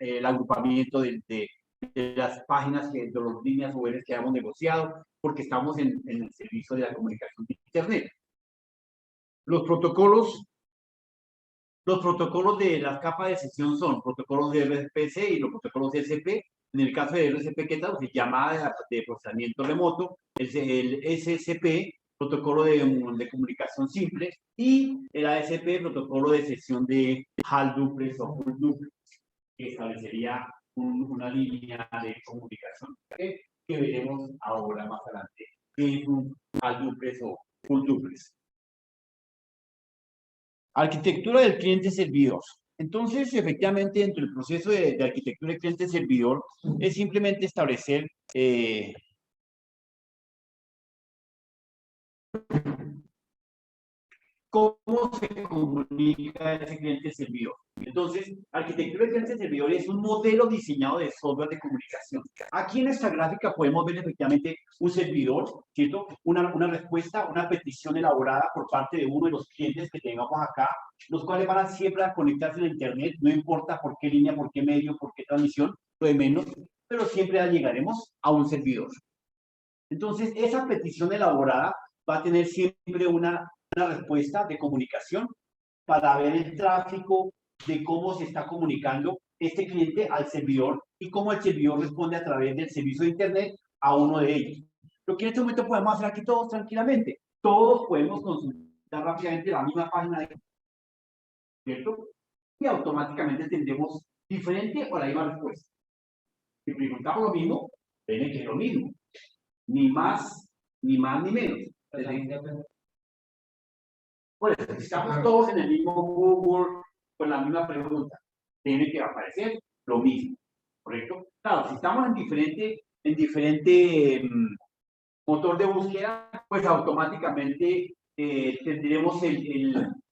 el agrupamiento de de las páginas, de las líneas web que hemos negociado, porque estamos en el servicio de la comunicación de Internet. Los protocolos de la capa de sesión son protocolos de RPC y los protocolos de SP. En el caso de RCP, ¿qué tal? Llamada de procesamiento remoto, es el SSP, protocolo de comunicación simple, y el ASP, protocolo de sesión de HAL duplex o full duplex, que establecería una línea de comunicación que veremos ahora más adelante, que es un HAL duplex o full duplex. Arquitectura del cliente-servidor. Entonces, efectivamente, dentro del proceso de arquitectura del cliente-servidor es simplemente establecer cómo se comunica ese cliente-servidor. Entonces, arquitectura del cliente-servidor es un modelo diseñado de software de comunicación. Aquí en esta gráfica podemos ver efectivamente un servidor, ¿cierto? Una respuesta, una petición elaborada por parte de uno de los clientes que tengamos acá, los cuales van a siempre a conectarse a Internet, no importa por qué línea, por qué medio, por qué transmisión, lo de menos, pero siempre llegaremos a un servidor. Entonces, esa petición elaborada va a tener siempre una respuesta de comunicación para ver el tráfico de cómo se está comunicando este cliente al servidor y cómo el servidor responde a través del servicio de Internet a uno de ellos. Lo que en este momento podemos hacer aquí todos tranquilamente. Todos podemos consultar rápidamente la misma página de ¿cierto? Y automáticamente tendremos diferente o la misma respuesta. Si preguntamos lo mismo, tiene que es lo mismo. Ni más ni menos. Por eso, si estamos todos en el mismo Google, con la misma pregunta, tiene que aparecer lo mismo, ¿correcto? Claro, si estamos en diferente motor de búsqueda, pues automáticamente tendremos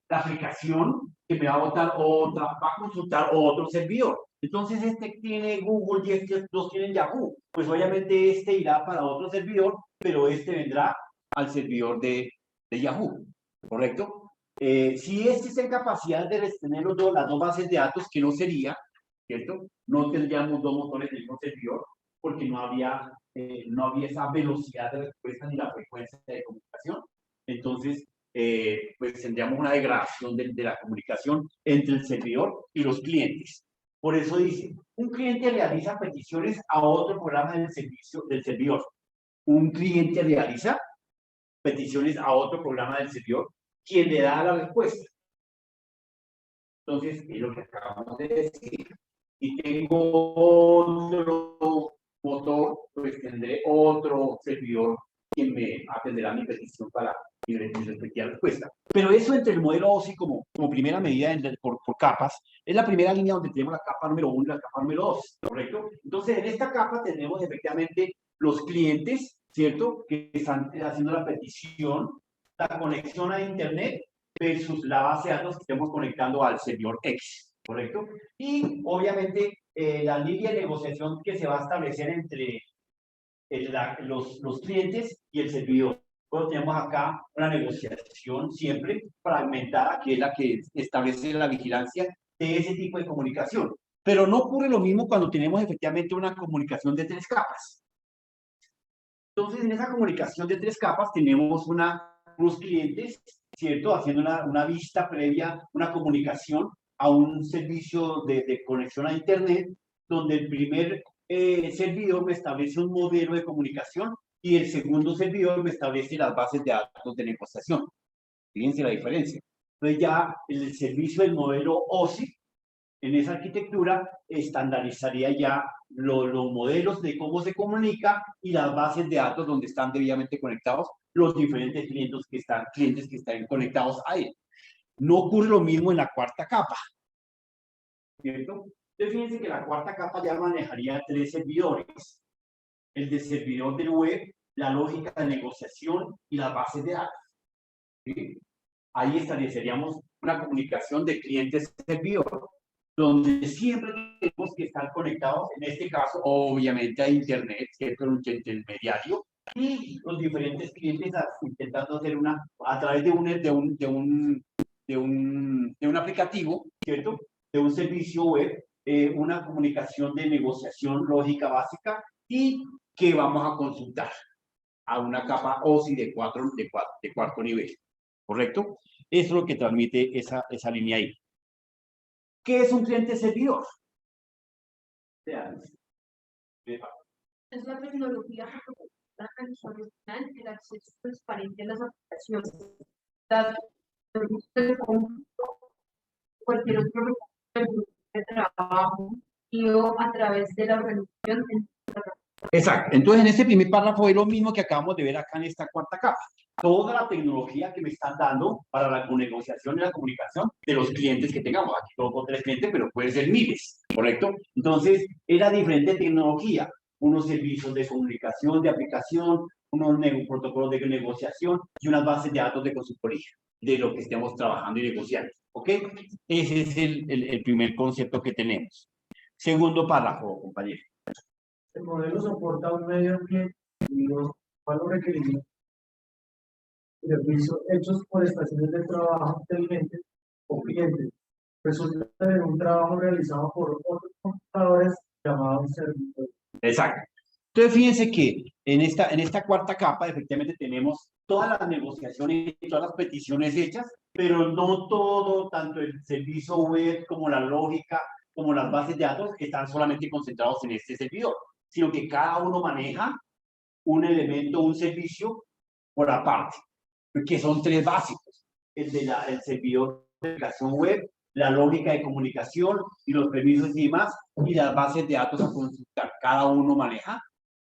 la aplicación que me va a botar otra, va a consultar otro servidor. Entonces, este tiene Google y estos dos tienen Yahoo. Pues obviamente este irá para otro servidor, pero este vendrá al servidor de Yahoo, ¿correcto? Si este está en capacidad de tener las dos bases de datos, que no sería, ¿cierto? No tendríamos dos motores del mismo servidor, porque no había esa velocidad de respuesta ni la frecuencia de comunicación. Entonces, pues tendríamos una degradación de la comunicación entre el servidor y los clientes. Por eso dice, un cliente realiza peticiones a otro programa del servidor. Un cliente realiza peticiones a otro programa del servidor, quien le da la respuesta. Entonces, es lo que acabamos de decir. Si tengo otro motor, pues tendré otro servidor quien me atenderá mi petición para mi respectiva respuesta. Pero eso entre el modelo OSI como primera medida por capas, es la primera línea donde tenemos la capa número 1 y la capa número 2, ¿correcto? Entonces, en esta capa tenemos efectivamente los clientes, ¿cierto? Que están haciendo la petición, la conexión a Internet versus la base de datos que estemos conectando al servidor X, ¿correcto? Y obviamente la línea de negociación que se va a establecer entre los clientes y el servidor. Bueno, tenemos acá una negociación siempre fragmentada, que es la que establece la vigilancia de ese tipo de comunicación. Pero no ocurre lo mismo cuando tenemos efectivamente una comunicación de 3 capas. Entonces, en esa comunicación de 3 capas tenemos unos clientes, ¿cierto? Haciendo una vista previa, una comunicación a un servicio de conexión a Internet, donde el primer servidor me establece un modelo de comunicación y el segundo servidor me establece las bases de datos de negociación. Fíjense la diferencia. Entonces ya el servicio del modelo OSI, en esa arquitectura, estandarizaría ya los modelos de cómo se comunica y las bases de datos donde están debidamente conectados los diferentes clientes que están conectados a él. No ocurre lo mismo en la cuarta capa, ¿cierto? Entonces, fíjense que la cuarta capa ya manejaría 3 servidores. El de servidor del web, la lógica de negociación y las bases de datos. ¿Sí? Ahí estableceríamos una comunicación de cliente-servidor, donde siempre tenemos que estar conectados, en este caso, obviamente, a Internet, que es un intermediario, y los diferentes clientes intentando hacer a través de un aplicativo, ¿cierto? De un servicio web, una comunicación de negociación lógica básica y que vamos a consultar a una capa OSI de cuarto nivel, ¿correcto? Eso es lo que transmite esa línea ahí. ¿Qué es un cliente servidor? Es la tecnología que proporciona al usuario final el acceso transparente a las aplicaciones, datos, servicios de cómputo, cualquier otro recurso de trabajo y o a través de la organización. Exacto. Entonces, en este primer párrafo es lo mismo que acabamos de ver acá en esta cuarta capa. Toda la tecnología que me están dando para la negociación y la comunicación de los clientes que tengamos. Aquí toco 3 clientes, pero puede ser miles, ¿correcto? Entonces, era diferente tecnología. Unos servicios de comunicación, de aplicación, unos protocolos de negociación y unas bases de datos de consultoría de lo que estemos trabajando y negociando, ¿ok? Ese es el primer concepto que tenemos. Segundo párrafo, compañero. El modelo soporta un medio ambiente y los requerimientos de servicios hechos por estaciones de trabajo inteligentes o clientes. Resulta de un trabajo realizado por otros computadores llamados servidores. Exacto. Entonces, fíjense que en esta cuarta capa, efectivamente, tenemos todas las negociaciones y todas las peticiones hechas, pero no todo, tanto el servicio web como la lógica, como las bases de datos, están solamente concentrados en este servidor, sino que cada uno maneja un elemento, un servicio por aparte, que son 3 básicos: el servidor de aplicación web, la lógica de comunicación y los permisos y demás, y las bases de datos a consultar. Cada uno maneja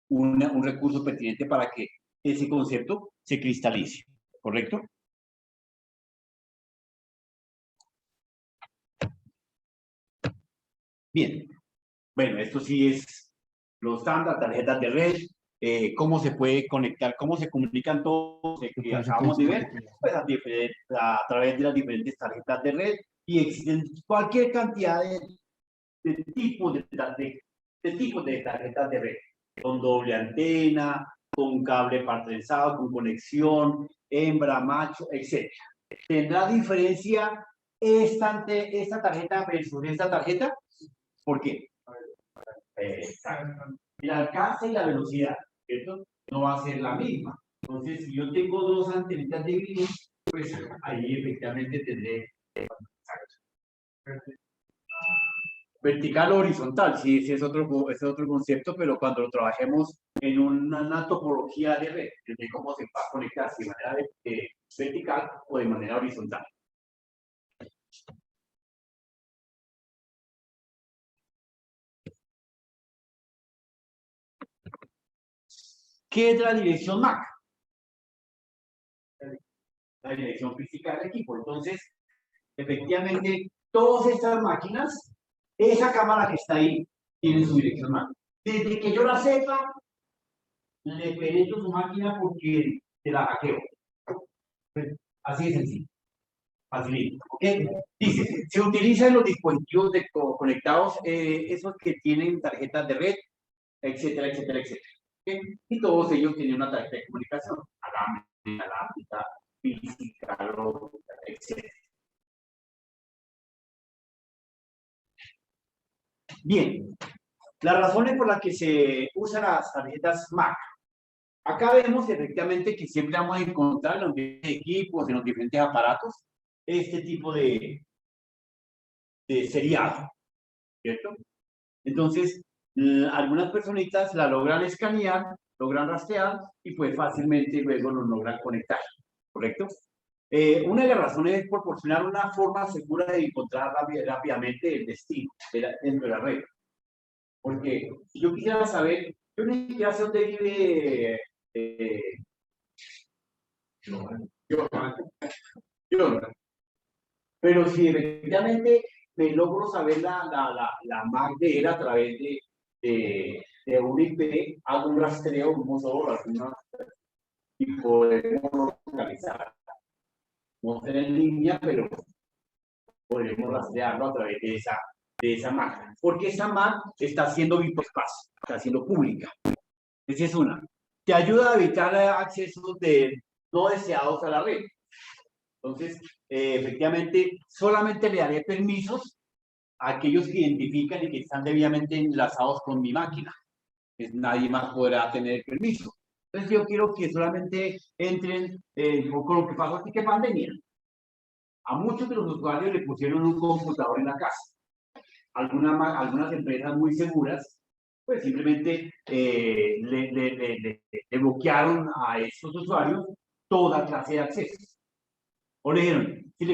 un recurso pertinente para que ese concepto se cristalice, ¿correcto? Bien, bueno, esto sí es los estándar, tarjetas de red, cómo se puede conectar, cómo se comunican todos, que acabamos de ver, pues a través de las diferentes tarjetas de red, y existen cualquier cantidad de tipos de tarjetas de red, con doble antena, con cable partrenzado, con conexión, hembra, macho, etc. ¿Tendrá diferencia esta tarjeta versus esta tarjeta? ¿Por qué? El alcance y la velocidad, ¿cierto? No va a ser la misma. Entonces, si yo tengo 2 antenitas de grid, pues ahí efectivamente tendré vertical o horizontal. Sí, ese es otro concepto, pero cuando lo trabajemos en una topología de red, de cómo se va a conectar, si de manera vertical o de manera horizontal. ¿Qué es la dirección MAC? La dirección física del equipo. Entonces, efectivamente, todas estas máquinas, esa cámara que está ahí, tiene su dirección MAC. Desde que yo la sepa, le penetro su máquina porque se la hackeo. Así de sencillo. Facilito. ¿Ok? Dice, se utilizan los dispositivos conectados, esos que tienen tarjetas de red, etcétera, etcétera, etcétera. ¿Okay? Y todos ellos tienen una tarjeta de comunicación, alámbrica, física, lógica, etcétera. Bien, las razones por las que se usan las tarjetas MAC. Acá vemos efectivamente que siempre vamos a encontrar en los diferentes equipos, en los diferentes aparatos, este tipo de seriado, ¿cierto? Entonces, algunas personitas la logran escanear, logran rastrear y pues fácilmente luego lo logran conectar, ¿correcto? Una de las razones es proporcionar una forma segura de encontrar rápidamente el destino dentro de la red. Porque si yo quisiera saber, yo ni siquiera sé dónde vive yo, pero si efectivamente me logro saber la MAC de él a través de un IP, hago un rastreo, un motor, y podemos localizar. No ser en línea, pero podemos rastrearlo a través de esa MAC. Porque esa MAC está haciendo hiperespacio, está siendo pública. Esa es una. Te ayuda a evitar accesos no deseados a la red. Entonces, efectivamente, solamente le daré permisos aquellos que identifican y que están debidamente enlazados con mi máquina. Nadie más podrá tener permiso. Entonces yo quiero que solamente entren con lo que pasó aquí que pandemia. A muchos de los usuarios le pusieron un computador en la casa. Algunas empresas muy seguras, pues simplemente le bloquearon a estos usuarios toda clase de accesos. O le dijeron, si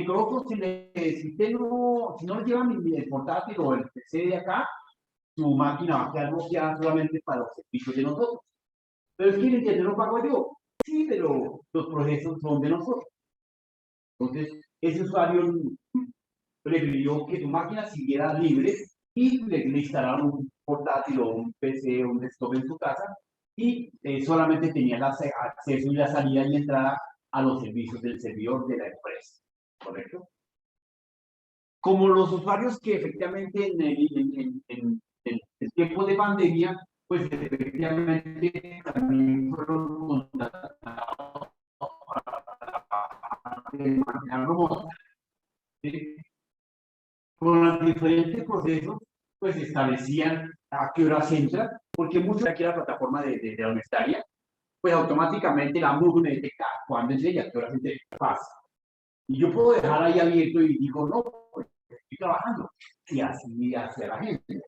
no le llevan el portátil o el PC de acá, tu máquina va a quedar bloqueada solamente para los servicios de nosotros. Pero es que el internet lo pago yo. Sí, pero los procesos son de nosotros. Entonces, ese usuario prefirió que su máquina siguiera libre y le instalaron un portátil o un PC o un desktop en su casa y solamente tenía el acceso y la salida y entrada a los servicios del servidor de la empresa. ¿Correcto? Como los usuarios que efectivamente en el tiempo de pandemia, pues efectivamente también fueron contratados de manera remota. Con los diferentes procesos, pues establecían a qué horas entra, porque muchos aquí la plataforma de la universitaria, pues automáticamente la MUG me detecta cuándo entra y a qué horas pasa. Y yo puedo dejar ahí abierto y digo, no, pues estoy trabajando. Y así hace la gente.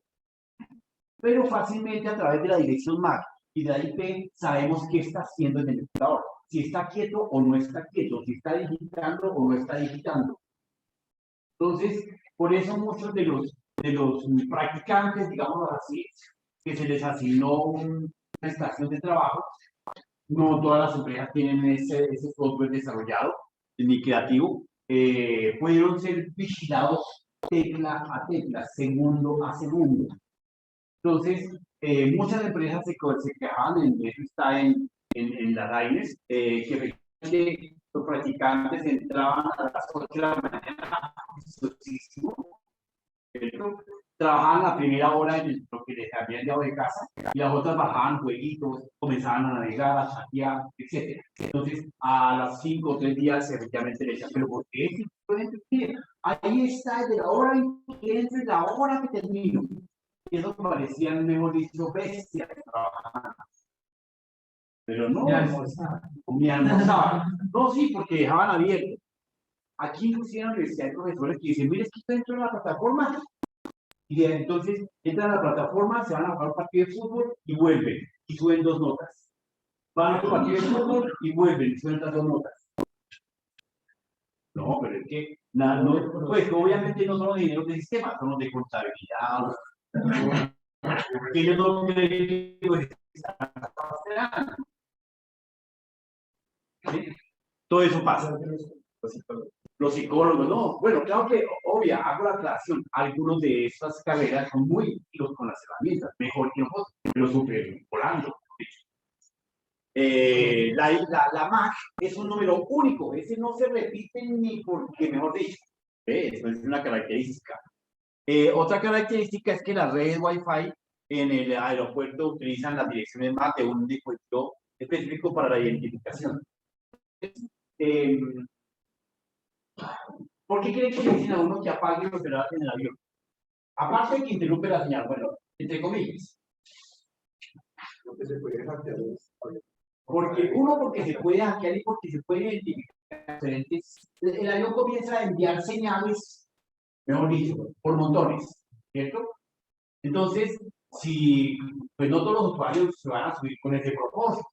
Pero fácilmente a través de la dirección MAC y de la IP sabemos qué está haciendo en el computador. Si está quieto o no está quieto, si está digitando o no está digitando. Entonces, por eso muchos de los practicantes, digamos así, que se les asignó una estación de trabajo, no todas las empresas tienen ese software desarrollado, ni creativo, pudieron ser vigilados tecla a tecla, segundo a segundo. Entonces, muchas empresas se quejaban, eso está en las AINES, que los practicantes entraban a las 8 de la mañana, trabajaban la primera hora en lo que les habían llevado de casa y las otras bajaban jueguitos, comenzaban a navegar, a chatear, etc. Entonces, a las 5 o 3 días, efectivamente le decían, pero ¿por qué? Ahí está, de la hora en que entra y la hora que termino. Y eso parecían, mejor dicho, bestias que trabajaban. Pero no, ni almorzaban. No, sí, porque dejaban abierto. Aquí inclusive en la universidad hay profesores que dicen, mire, es que estoy dentro de la plataforma. Y entonces entran a la plataforma, se van a jugar un partido de fútbol y vuelven. Y suben 2 notas. Van a otro partido de fútbol y vuelven y suben otras 2 notas. No, pero es que, nada, no, pues obviamente no son los dineros del sistema, son los de contabilidad. Que ellos no creen que pues, ¿sí? Todo eso pasa. Los psicólogos, no. Bueno, claro que, obvia, hago la aclaración. Algunos de estas carreras son muy útiles con las herramientas, mejor que nosotros, pero súper volando. La MAC es un número único, ese no se repite ni porque, mejor dicho, eso es una característica. Otra característica es que las redes Wi-Fi en el aeropuerto utilizan las direcciones MAC de un dispositivo específico para la identificación. ¿Por qué creen que le dicen a uno que apague los celulares en el avión? Aparte de que interrumpe la señal, bueno, entre comillas. Lo que se puede hackear es... Porque se puede hackear y porque se puede identificar diferentes. El avión comienza a enviar señales, mejor dicho, por montones, ¿cierto? Entonces, si, pues no todos los usuarios se van a subir con ese propósito,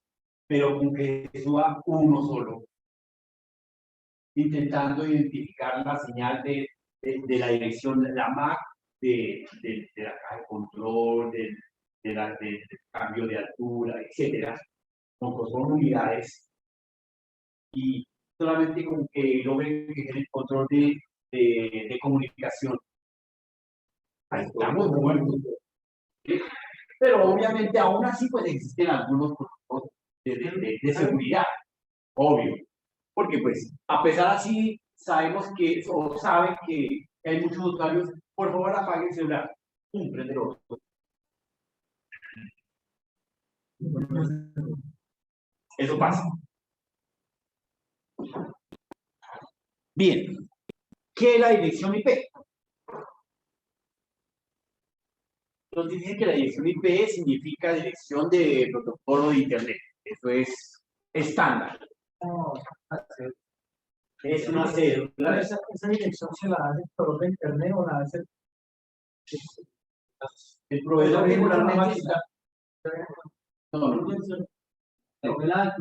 pero con que suba uno solo, intentando identificar la señal de la dirección, la MAC, de la caja de control, del cambio de altura, etcétera, son unidades, y solamente con que logren que el control de comunicación. Ahí estamos muertos. ¿Sí? Pero obviamente aún así pues existen algunos protocolos de seguridad, obvio. Porque pues, a pesar así, sabemos que, o saben que hay muchos usuarios, por favor apaguen el celular, prendelo. Eso pasa. Bien, ¿qué es la dirección IP? Entonces dicen que la dirección IP significa dirección de protocolo de Internet. Eso es estándar. No, Es una pero cédula. esa dirección se la hace por internet o la hace El proveedor regularmente máquina. no,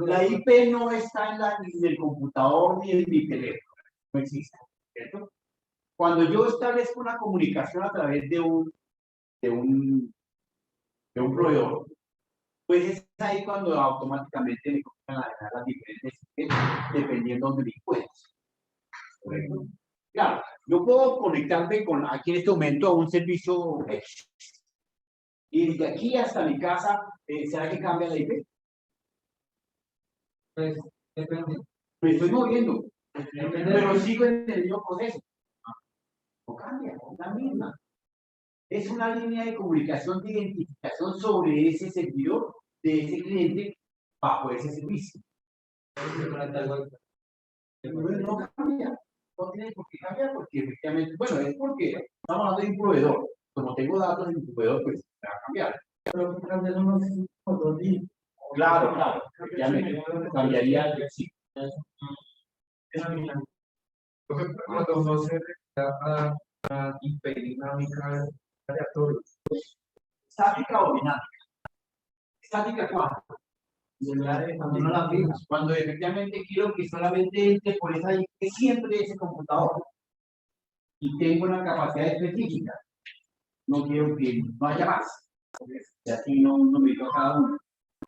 la IP no está ni en el computador ni en mi teléfono. No existe. ¿Cierto? Cuando yo establezco una comunicación a través de un proveedor, pues es ahí cuando automáticamente me comienzan a dar las diferentes IPs dependiendo de donde me encuentre. ¿Correcto? Claro, yo puedo conectarme aquí en este momento a un servicio X. Y desde aquí hasta mi casa, ¿será que cambia la IP? Pues, depende. Me estoy moviendo, Depende pero sigo en el mismo proceso. No cambia, es la misma. Es una línea de comunicación de identificación sobre ese servidor de ese cliente bajo ese servicio. No cambia, no tiene por qué cambiar porque efectivamente, bueno, es porque estamos hablando de un proveedor. Como tengo datos de un proveedor, pues va a cambiar. pero tras de eso no es dos días. Claro, claro, efectivamente, cambiaría el sí. Cuando no se realiza la hiperdinámica aleatoria. ¿Estática o dinámica? ¿Estática cuándo? Cuando no la fijas, cuando efectivamente quiero que solamente entre por esa IP siempre ese computador y tengo una capacidad específica. No quiero que no haya más. Y así no me toca cada uno.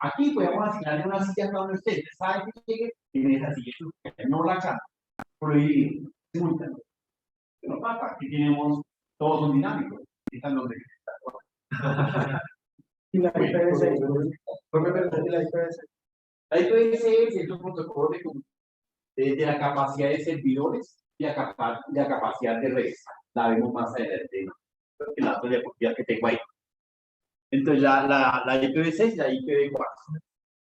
Aquí podemos asignarle una silla a cada uno de ustedes. ¿Saben que llegue? En esa silla. No la cambia. Prohibido. Simultáneo. No pasa. Aquí tenemos todos son dinámicos. Están los de Y la IPv6. La IPv6 es un protocolo de la capacidad de servidores y la capacidad de redes. La vemos más adelante en la diapositiva que tengo ahí. Entonces, la IPv6 y la IPv4.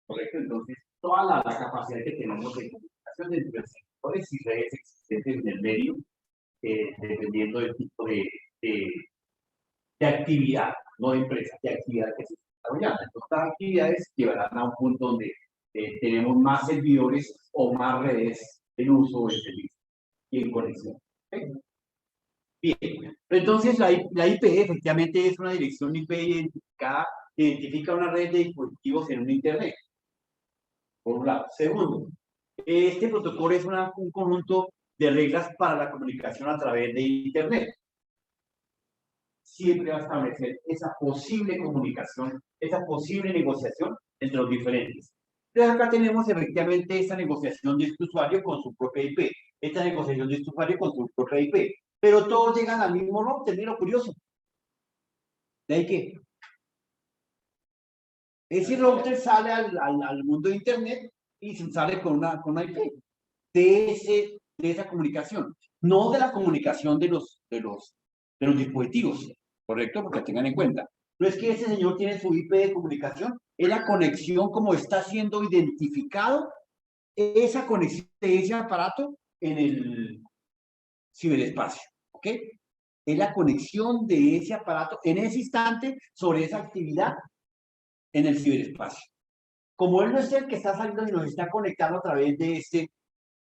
¿Correcto? Entonces, toda la capacidad que tenemos de comunicación entre sectores y redes existentes en el medio, dependiendo del tipo de actividad, no de empresa, de actividad que se está desarrollando. Entonces, estas actividades llevarán a un punto donde tenemos más servidores o más redes en uso del servicio y en conexión. ¿Okay? Bien, entonces la IP efectivamente es una dirección IP identificada, identifica una red de dispositivos en un Internet. Por un lado. Segundo, este protocolo es un conjunto de reglas para la comunicación a través de Internet. Siempre va a establecer esa posible comunicación, esa posible negociación entre los diferentes. Entonces acá tenemos efectivamente esta negociación de este usuario con su propia IP, esta negociación de este usuario con su propia IP, pero todos llegan al mismo router, mira lo curioso. ¿De ahí qué? Ese router sale al mundo de Internet y se sale con una IP de esa comunicación, no de la comunicación de los dispositivos, ¿correcto? Porque tengan en cuenta. No es que ese señor tiene su IP de comunicación, es la conexión como está siendo identificado, esa conexión de ese aparato en el ciberespacio, ¿ok? Es la conexión de ese aparato en ese instante sobre esa actividad en el ciberespacio. Como él no es el que está saliendo y nos está conectando a través de este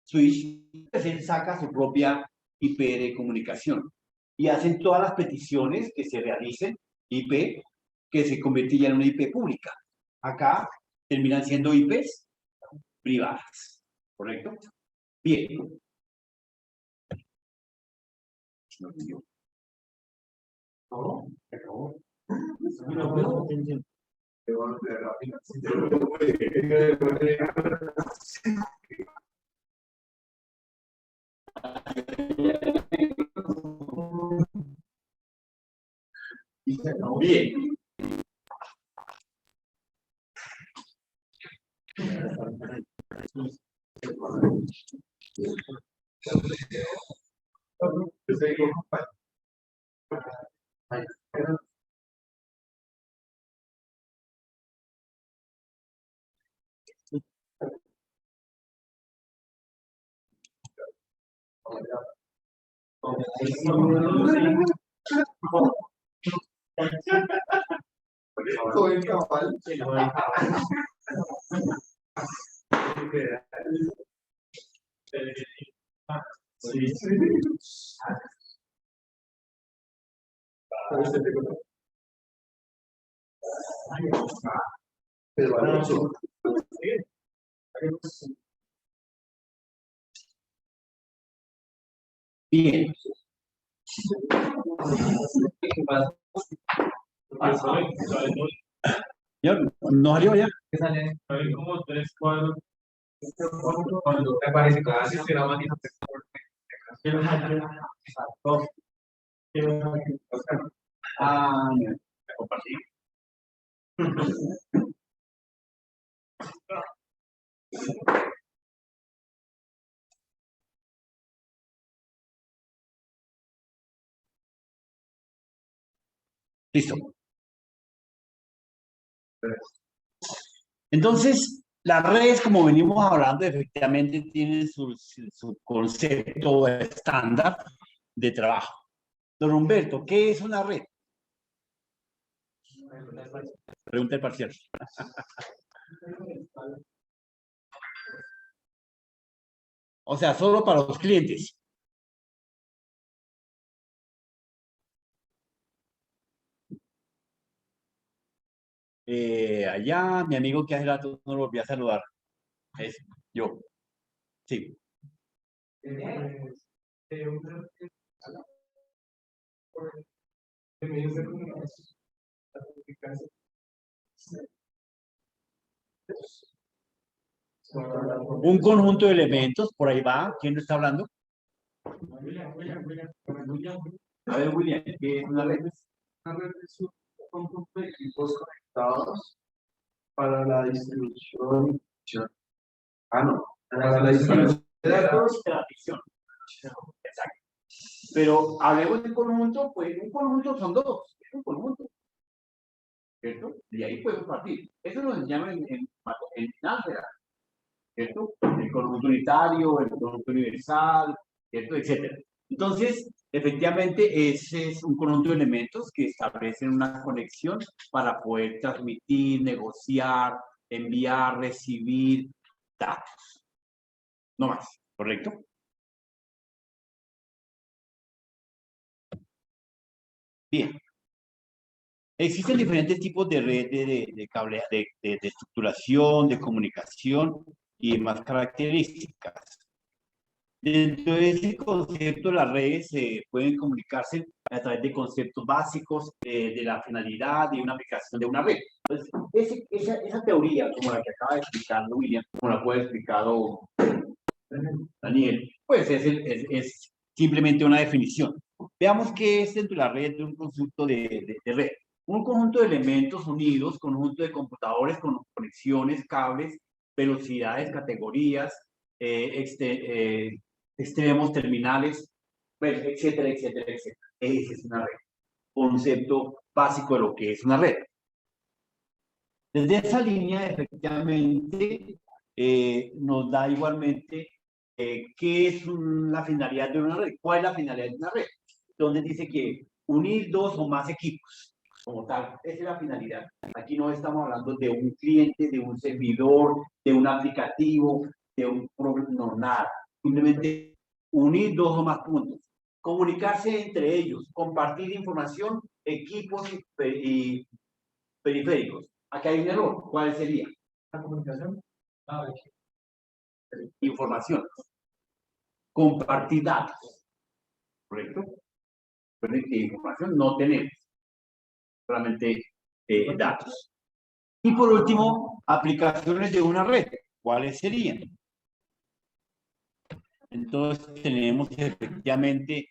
switch, pues él saca su propia IP de comunicación y hacen todas las peticiones que se realicen IP que se convertirían en una IP pública. Acá terminan siendo IPs privadas, ¿correcto? Bien. ¿No? ¿Se acabó? Bien. Joven cabal. Sí, sí. Pero Alonso, Bien. Señor, ¿no salió ya? Que salen hay como 3 cuadros. Cuando me parece que así se la manija. Ah, ya. Compartí. Listo. Entonces, las redes, como venimos hablando, efectivamente tienen su concepto estándar de trabajo. Don Humberto, ¿qué es una red? Pregunta el parcial. O sea, solo para los clientes. Allá, mi amigo que hace rato no lo volví a saludar. Es yo. Sí. Un conjunto de elementos, por ahí va. ¿Quién lo está hablando? A ver, William, ¿qué es una red? Una red es un conjunto de equipos conectados para la distribución. No, para la distribución de datos. Transmisión. Exacto. Pero hablemos de conjunto, pues un conjunto son dos, es un conjunto. ¿Cierto? Y ahí podemos partir. Eso nos enseñaron en álgebra, ¿cierto? El conjunto unitario, el conjunto universal, ¿cierto? Etcétera. Entonces, efectivamente, ese es un conjunto de elementos que establecen una conexión para poder transmitir, negociar, enviar, recibir datos. No más, ¿correcto? Bien. Existen diferentes tipos de red de cable, de estructuración, de comunicación y demás características. Dentro de ese concepto, las redes pueden comunicarse a través de conceptos básicos de la finalidad de una aplicación de una red. Entonces, esa teoría, como la que acaba de explicar William, como la puede explicar Daniel, pues es simplemente una definición. Veamos qué es dentro de la red de un conjunto de red. Un conjunto de elementos unidos, conjunto de computadores con conexiones, cables, velocidades, categorías, extremos, terminales, pues, etcétera, etcétera, etcétera. Esa es una red. Concepto básico de lo que es una red. Desde esa línea, efectivamente, nos da igualmente qué es la finalidad de una red. ¿Cuál es la finalidad de una red? Donde dice que unir dos o más equipos, como tal. Esa es la finalidad. Aquí no estamos hablando de un cliente, de un servidor, de un aplicativo, de un problema, no, nada. Simplemente unir dos o más puntos. Comunicarse entre ellos, compartir información, equipos y periféricos. Aquí hay un error. ¿Cuál sería? La comunicación. Información. Compartir datos. ¿Correcto? Recuerden que información no tenemos. Solamente datos. Y por último, aplicaciones de una red. ¿Cuáles serían? Entonces tenemos efectivamente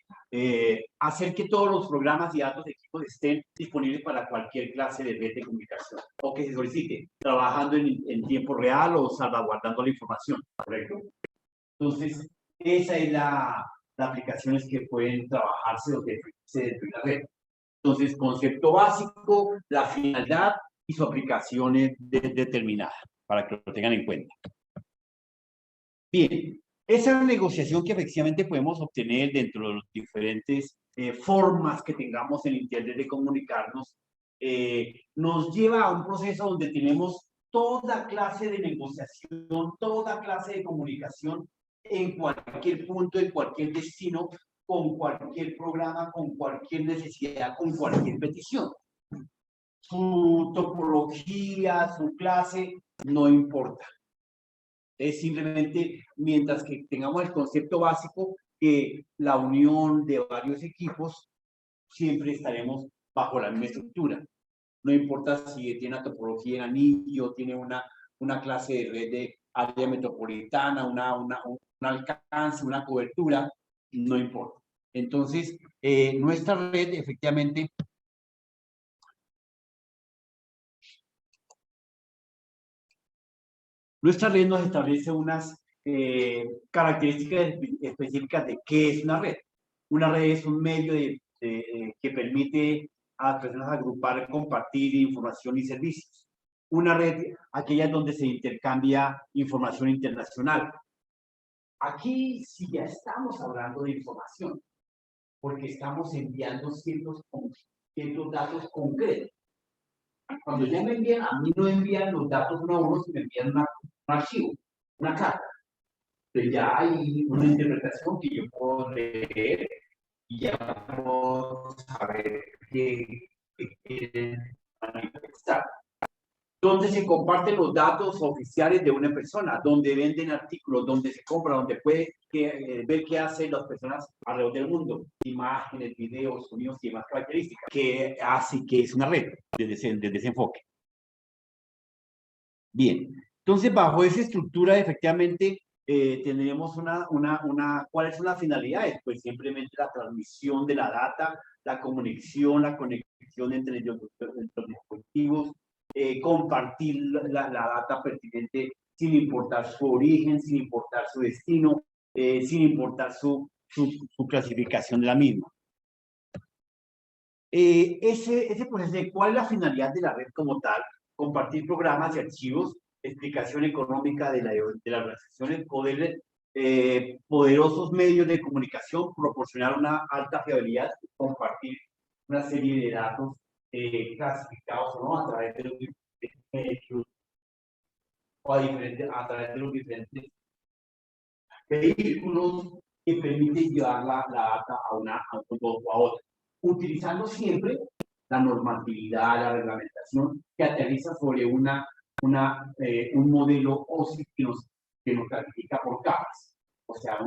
hacer que todos los programas y datos de equipos estén disponibles para cualquier clase de red de comunicación o que se solicite, trabajando en tiempo real o salvaguardando la información, ¿correcto? Entonces, esa es las aplicaciones que pueden trabajarse o definirse dentro de la red. Entonces, concepto básico, la finalidad y su aplicación determinada, para que lo tengan en cuenta. Bien, Esa negociación que efectivamente podemos obtener dentro de las diferentes formas que tengamos en Internet de comunicarnos, nos lleva a un proceso donde tenemos toda clase de negociación, toda clase de comunicación en cualquier punto, en cualquier destino, con cualquier programa, con cualquier necesidad, con cualquier petición. Su topología, su clase, no importa. Es simplemente, mientras que tengamos el concepto básico, que la unión de varios equipos, siempre estaremos bajo la misma estructura. No importa si tiene una topología en anillo, tiene una clase de red de área metropolitana, un alcance, una cobertura, no importa. Entonces, nuestra red efectivamente nuestra red nos establece unas características específicas de qué es una red. Una red es un medio que permite a las personas agrupar, compartir información y servicios. Una red, aquella donde se intercambia información internacional. Aquí sí ya estamos hablando de información, porque estamos enviando ciertos datos concretos. Cuando ya me envían, a mí no envían los datos uno a uno, sino me envían un archivo, una carta. Entonces ya hay una interpretación que yo puedo leer y ya puedo saber qué quieren manifestar. Donde se comparten los datos oficiales de una persona, donde venden artículos, donde se compra, donde puede ver qué hacen las personas alrededor del mundo, imágenes, videos, sonidos y demás características, que hace que es una red desde ese enfoque. Bien, entonces bajo esa estructura efectivamente tendremos ¿cuáles son las finalidades? Pues simplemente la transmisión de la data, la conexión entre los dispositivos, compartir la data pertinente sin importar su origen, sin importar su destino, sin importar su clasificación de la misma. Ese proceso de cuál es la finalidad de la red como tal, compartir programas y archivos, explicación económica de las organizaciones, poderosos medios de comunicación, proporcionar una alta fiabilidad, compartir una serie de datos clasificados o no a través de los diferentes medios o a través de los diferentes vehículos que permiten llevar la data a un punto o a otro, utilizando siempre la normatividad, la reglamentación que aterriza sobre un modelo OSI que nos clasifica por capas, o sea,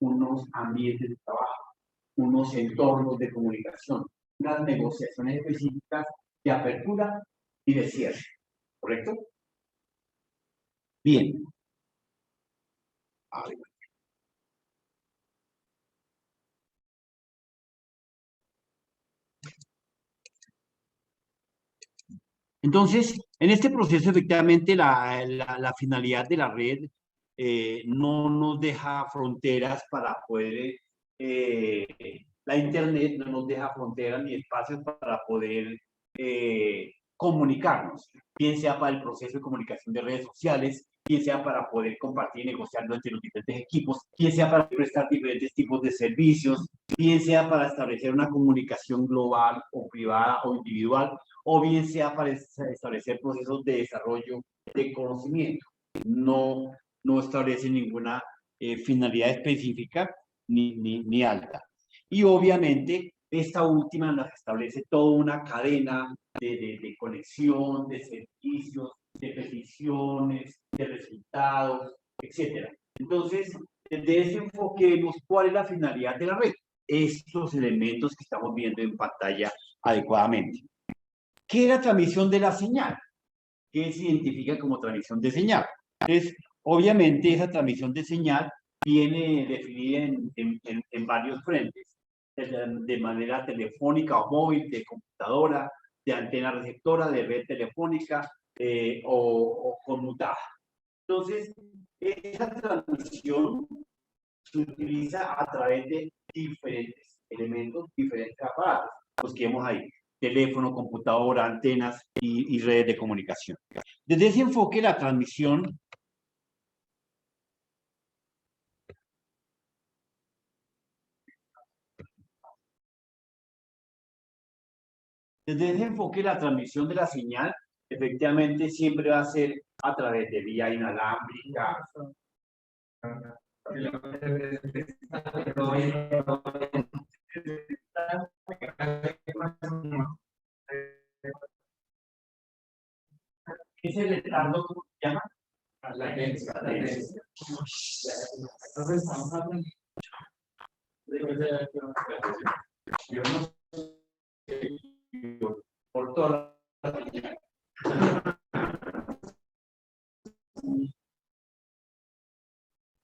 unos ambientes de trabajo, unos entornos de comunicación, unas negociaciones específicas de apertura y de cierre, ¿correcto? Bien. A ver. Entonces, en este proceso, efectivamente, la finalidad de la red no nos deja fronteras para poder, la Internet no nos deja fronteras ni espacios para poder comunicarnos, bien sea para el proceso de comunicación de redes sociales, bien sea para poder compartir y negociar entre los diferentes equipos, bien sea para prestar diferentes tipos de servicios, bien sea para establecer una comunicación global o privada o individual, o bien sea para establecer procesos de desarrollo de conocimiento. No establece ninguna finalidad específica ni alta. Y obviamente esta última nos establece toda una cadena de conexión, de servicios, de peticiones, de resultados, etc. Entonces, desde ese enfoque vemos cuál es la finalidad de la red. Estos elementos que estamos viendo en pantalla adecuadamente. ¿Qué es la transmisión de la señal? ¿Qué se identifica como transmisión de señal? Entonces, obviamente, esa transmisión de señal viene definida en varios frentes, de manera telefónica o móvil, de computadora, de antena receptora, de red telefónica o conmutada. Entonces, esa transmisión se utiliza a través de diferentes elementos, diferentes aparatos, los que vemos ahí: teléfono, computadora, antenas y redes de comunicación. Desde ese enfoque, la transmisión Desde ese enfoque, la transmisión de la señal efectivamente siempre va a ser a través de vía inalámbrica. Ese retardo, ¿cómo se llama? Latencia. Entonces, estamos hablando yo no sé, por toda la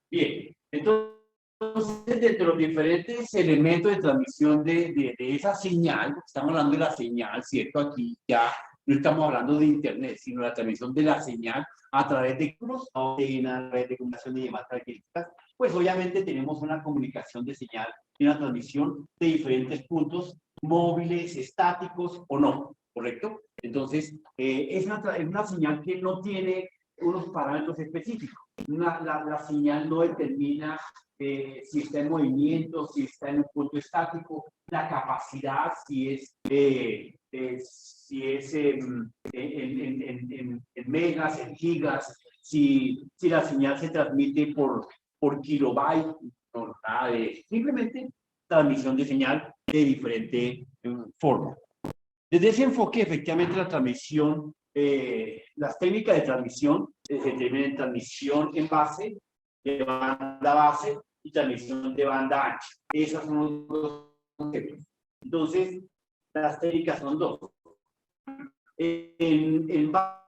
bien, entonces, de los diferentes elementos de transmisión de esa señal, estamos hablando de la señal, ¿cierto? Aquí ya no estamos hablando de Internet, sino la transmisión de la señal a través de a través de comunicación de llamadas características, pues obviamente tenemos una comunicación de señal y una transmisión de diferentes puntos móviles, estáticos o no, ¿correcto? Entonces, es una señal que no tiene unos parámetros específicos. La señal no determina si está en movimiento, si está en un punto estático, la capacidad, si es en megas, en gigas, si la señal se transmite por kilobyte, no, nada de simplemente transmisión de señal de diferente forma. Desde ese enfoque, efectivamente, la transmisión, las técnicas de transmisión se determinan en transmisión en base, de banda base y transmisión de banda ancha. Esos son los dos conceptos. Entonces, las técnicas son dos. En banda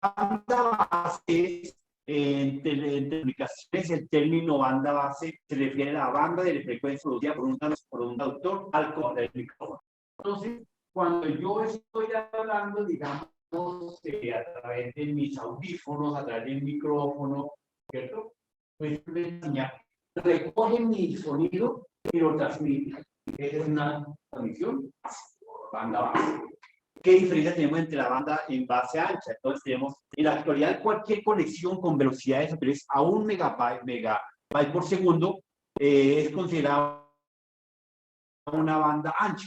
base, en telecomunicaciones, el término banda base se refiere a la banda de la frecuencia producida por un autor al corte del micrófono. Entonces, cuando yo estoy hablando, digamos, a través de mis audífonos, a través del micrófono, ¿cierto? Pues recoge mi sonido y lo transmite. Esa es una transmisión banda base. ¿Qué diferencia tenemos entre la banda en base ancha? Entonces tenemos, en la actualidad, cualquier conexión con velocidades superiores a 1 megabyte por segundo es considerada una banda ancha.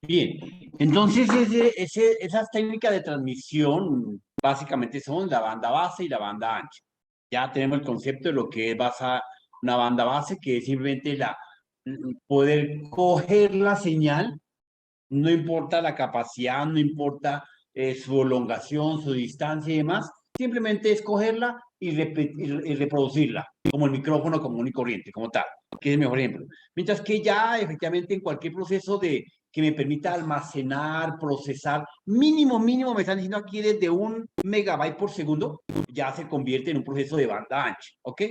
Bien, entonces esas técnicas de transmisión básicamente son la banda base y la banda ancha. Ya tenemos el concepto de lo que es una banda base, que es simplemente poder coger la señal, no importa la capacidad, no importa su elongación, su distancia y demás, simplemente es cogerla y reproducirla, como el micrófono común y corriente, como tal, que es el mejor ejemplo. Mientras que ya efectivamente en cualquier proceso que me permita almacenar, procesar, mínimo, me están diciendo aquí desde 1 megabyte por segundo, ya se convierte en un proceso de banda ancha, ¿ok?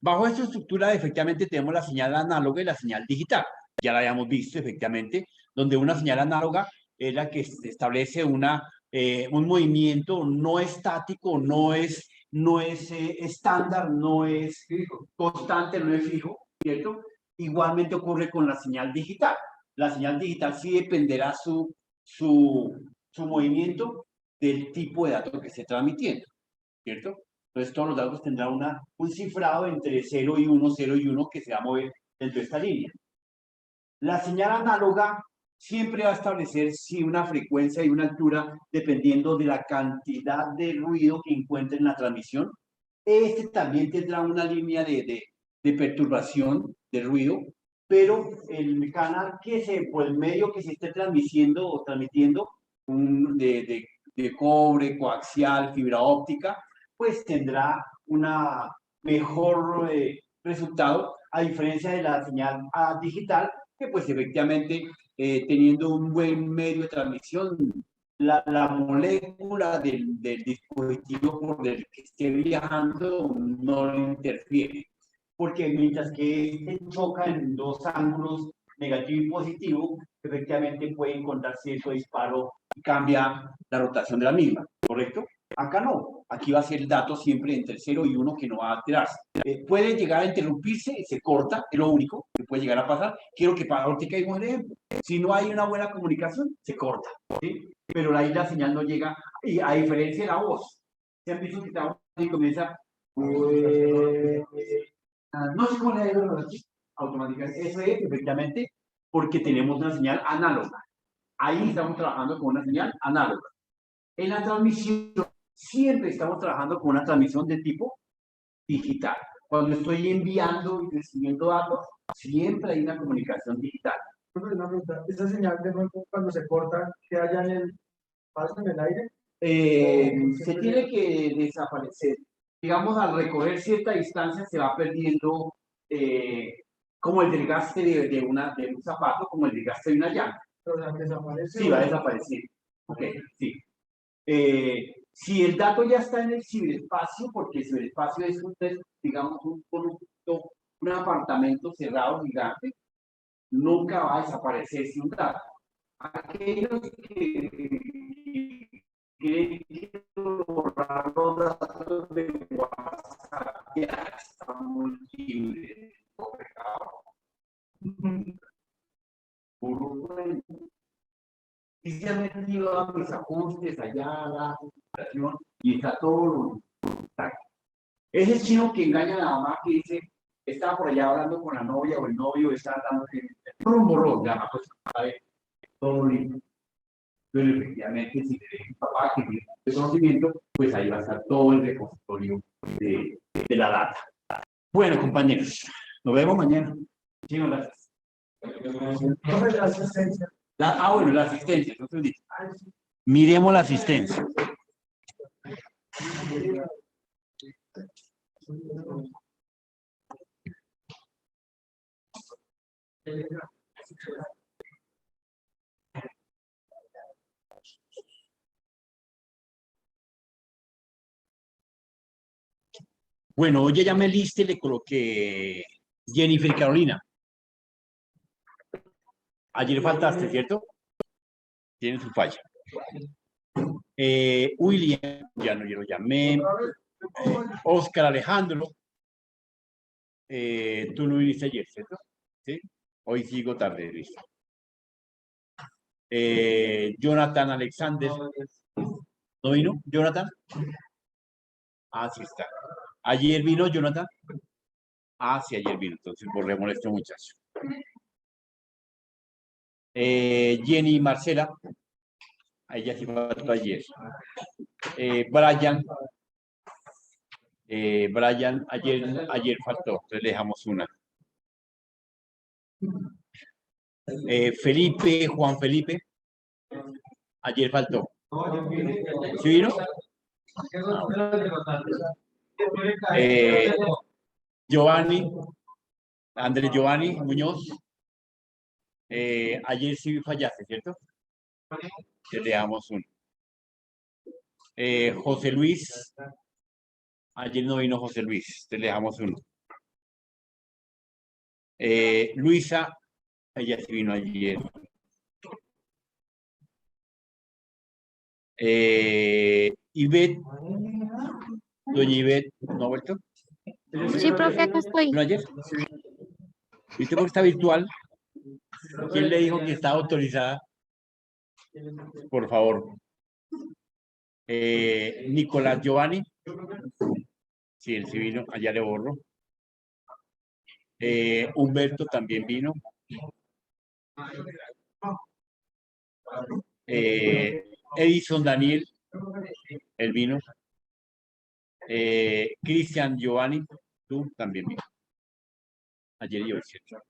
Bajo esta estructura, efectivamente, tenemos la señal análoga y la señal digital. Ya la habíamos visto, efectivamente, donde una señal análoga es la que establece un movimiento no estático, no es estándar, no es constante, no es fijo, ¿cierto? Igualmente ocurre con la señal digital. La señal digital sí dependerá su movimiento del tipo de dato que esté transmitiendo, ¿cierto? Entonces todos los datos tendrán un cifrado entre 0 y 1, 0 y 1 que se va a mover dentro de esta línea. La señal análoga siempre va a establecer sí, una frecuencia y una altura dependiendo de la cantidad de ruido que encuentre en la transmisión. Este también tendrá una línea de perturbación de ruido, pero el canal por el medio que se esté transmitiendo o transmitiendo de cobre, coaxial, fibra óptica, pues tendrá una mejor resultado, a diferencia de la señal digital, que pues efectivamente teniendo un buen medio de transmisión, la molécula del dispositivo por el que esté viajando no interfiere. Porque mientras que este choca en dos ángulos, negativo y positivo, efectivamente puede encontrar cierto disparo y cambia la rotación de la misma, ¿correcto? Acá no, aquí va a ser el dato siempre entre 0 y 1 que no va a alterarse. Puede llegar a interrumpirse, se corta, es lo único que puede llegar a pasar. Quiero que para ahorita hay un ejemplo. Si no hay una buena comunicación, se corta, ¿sí? Pero ahí la señal no llega, y a diferencia de la voz. ¿Se han visto que la voz comienza? No sé cómo le digo automáticamente. Eso es efectivamente porque tenemos una señal análoga. Ahí estamos trabajando con una señal análoga. En la transmisión, siempre estamos trabajando con una transmisión de tipo digital. Cuando estoy enviando y recibiendo datos, siempre hay una comunicación digital. Esa señal de pronto cuando se corta, que haya en el paso en el aire. Se tiene que desaparecer. Digamos, al recorrer cierta distancia se va perdiendo como el desgaste de un zapato, como el desgaste de una llanta. Desaparece. Sí, va a desaparecer. Ok, sí. Si el dato ya está en el ciberespacio, porque el ciberespacio es digamos, un apartamento cerrado gigante, nunca va a desaparecer si un dato. Aquellos que quieren borrar los datos de WhatsApp ya estamos libres. Y se han metido a mis ajustes allá, la configuración, y está todo. Es el chino que engaña a la mamá que dice, estaba por allá hablando con la novia o el novio, está dando un borrón, ya, pues, a ver, todo lindo. Pero efectivamente, si te deja un papá que tiene ese conocimiento, pues ahí va a estar todo el repositorio de la data. Bueno, compañeros, nos vemos mañana. Muchísimas gracias. La asistencia. Bueno, la asistencia. Entonces, miremos la asistencia. Bueno, hoy ya me liste, le coloqué Jennifer y Carolina. Ayer faltaste, ¿cierto? Tienen su falla. William, ya no, yo lo llamé. Oscar Alejandro. Tú no viniste ayer, ¿cierto? Sí. Hoy sigo tarde, listo. Jonathan Alexander. ¿No vino, Jonathan? Ah, sí está. ¿Ayer vino Jonathan? Ah, sí, ayer vino. Entonces borremos a este muchacho. Jenny Marcela. A ella sí faltó ayer. Brian. Brian, ayer faltó. Entonces le dejamos una. Felipe, Juan Felipe. Ayer faltó. ¿Sí vino? Giovanni, Andrés Giovanni Muñoz. Ayer sí fallaste, ¿cierto? Le dejamos uno. José Luis. Ayer no vino José Luis. Le dejamos uno. Luisa, ella sí vino ayer. Ivette, doña Ivette, ¿no ha vuelto? Sí, profe, acá estoy. ¿No ayer? ¿Viste por qué está virtual? ¿Quién le dijo que estaba autorizada? Por favor. Nicolás Giovanni. Sí, él sí vino, allá le borro. Humberto también vino. Edison Daniel, él vino. Cristian Giovanni, tú también vino. Ayer y hoy, ¿cierto?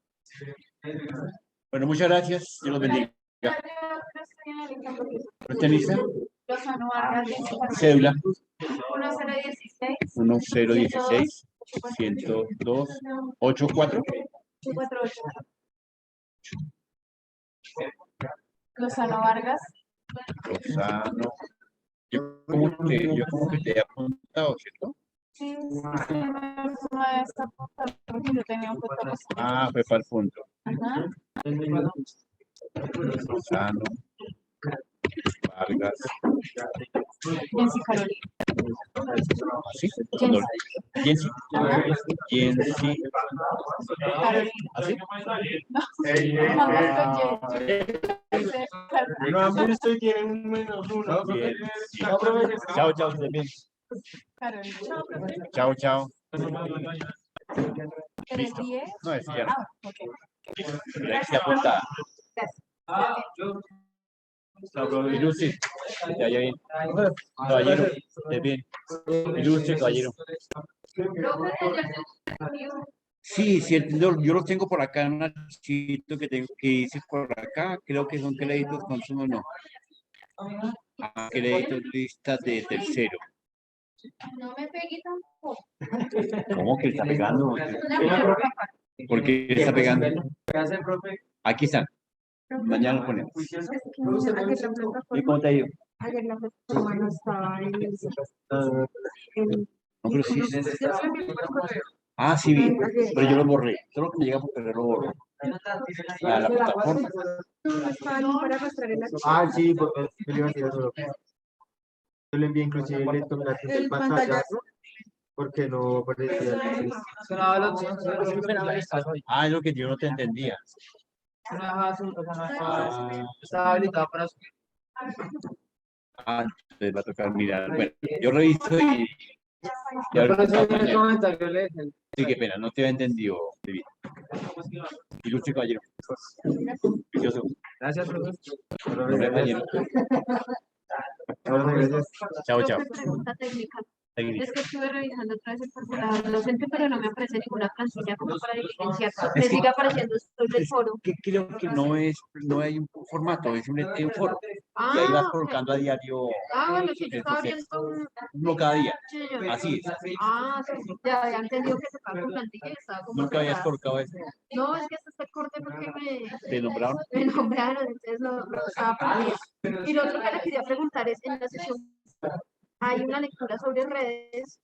Bueno, muchas gracias. Dios los bendiga. ¿Usted lista? Lozano Vargas, Cédula 1016 1016 102 84. 48. Lozano Vargas. Lozano. Yo como que te he apuntado, ¿cierto? Sí, una esta porque yo tenía un poco más. Ah, fue para el punto. Ajá. Lozano. Vargas. Jensi Carolina. ¿Sí? No. Jensi. Jensi. Carolina. ¿Así? No han visto y tienen un menos uno. Bien. Chao, chao, usted bien. Carolina. Chao, chao. ¿En el 10? No, es cierto. Ah, ok. Mira que se apunta. Ilustre, que te vaya bien. Caballero, esté bien. Ilustre, caballero. Sí, sí, yo lo tengo por acá en un archivito que tengo que dice por acá. Creo que son créditos consumo, no. Ah, créditos listas de tercero. No me pegué tampoco. ¿Cómo que le está pegando? ¿Por qué le está pegando? ¿Qué hace el profe? Aquí están. Mañana lo ponemos. ¿Y cómo te ha ido? Ayer la semana estaba en No, pero sí. Ah, sí, vi. Pero yo lo borré. Solo que me llega porque lo borro. La plataforma. Ah, sí, porque yo le iba a decir eso. Yo le envié inclusive el pantallazo porque no aparecía. Ah, es lo que yo no te entendía. Estaba habilitado para subir. Ah, entonces va a tocar mirar. Bueno, yo reviso y Pero ahorita en el comentario le dije. sí, qué pena, no te había entendido, David. Ilustre caballero. Precioso. Gracias, profesor. Nombre caballero. Chao, chao. Pregunta técnica. Técnica. Es que estuve revisando otra vez el formulario docente, pero no me aparece ninguna plantilla como para diligenciar. Me Es que- sigue apareciendo esto del foro. Que creo que no hay un formato, es un foro. Y ahí vas Ah, ok. colocando a diario Bueno, sí, yo el estaba proceso. viendo un... Uno cada día. Sí, yo- Así es. Ah, sí, sí, ya había entendido que se estaba con plantilla y estaba como... Nunca habías cerrada. colocado eso. No, es que este está el corte porque ¿Te nombraron? me nombraron, entonces no estaba perdida. Y lo otro que le quería preguntar es, en la sesión hay una lectura sobre redes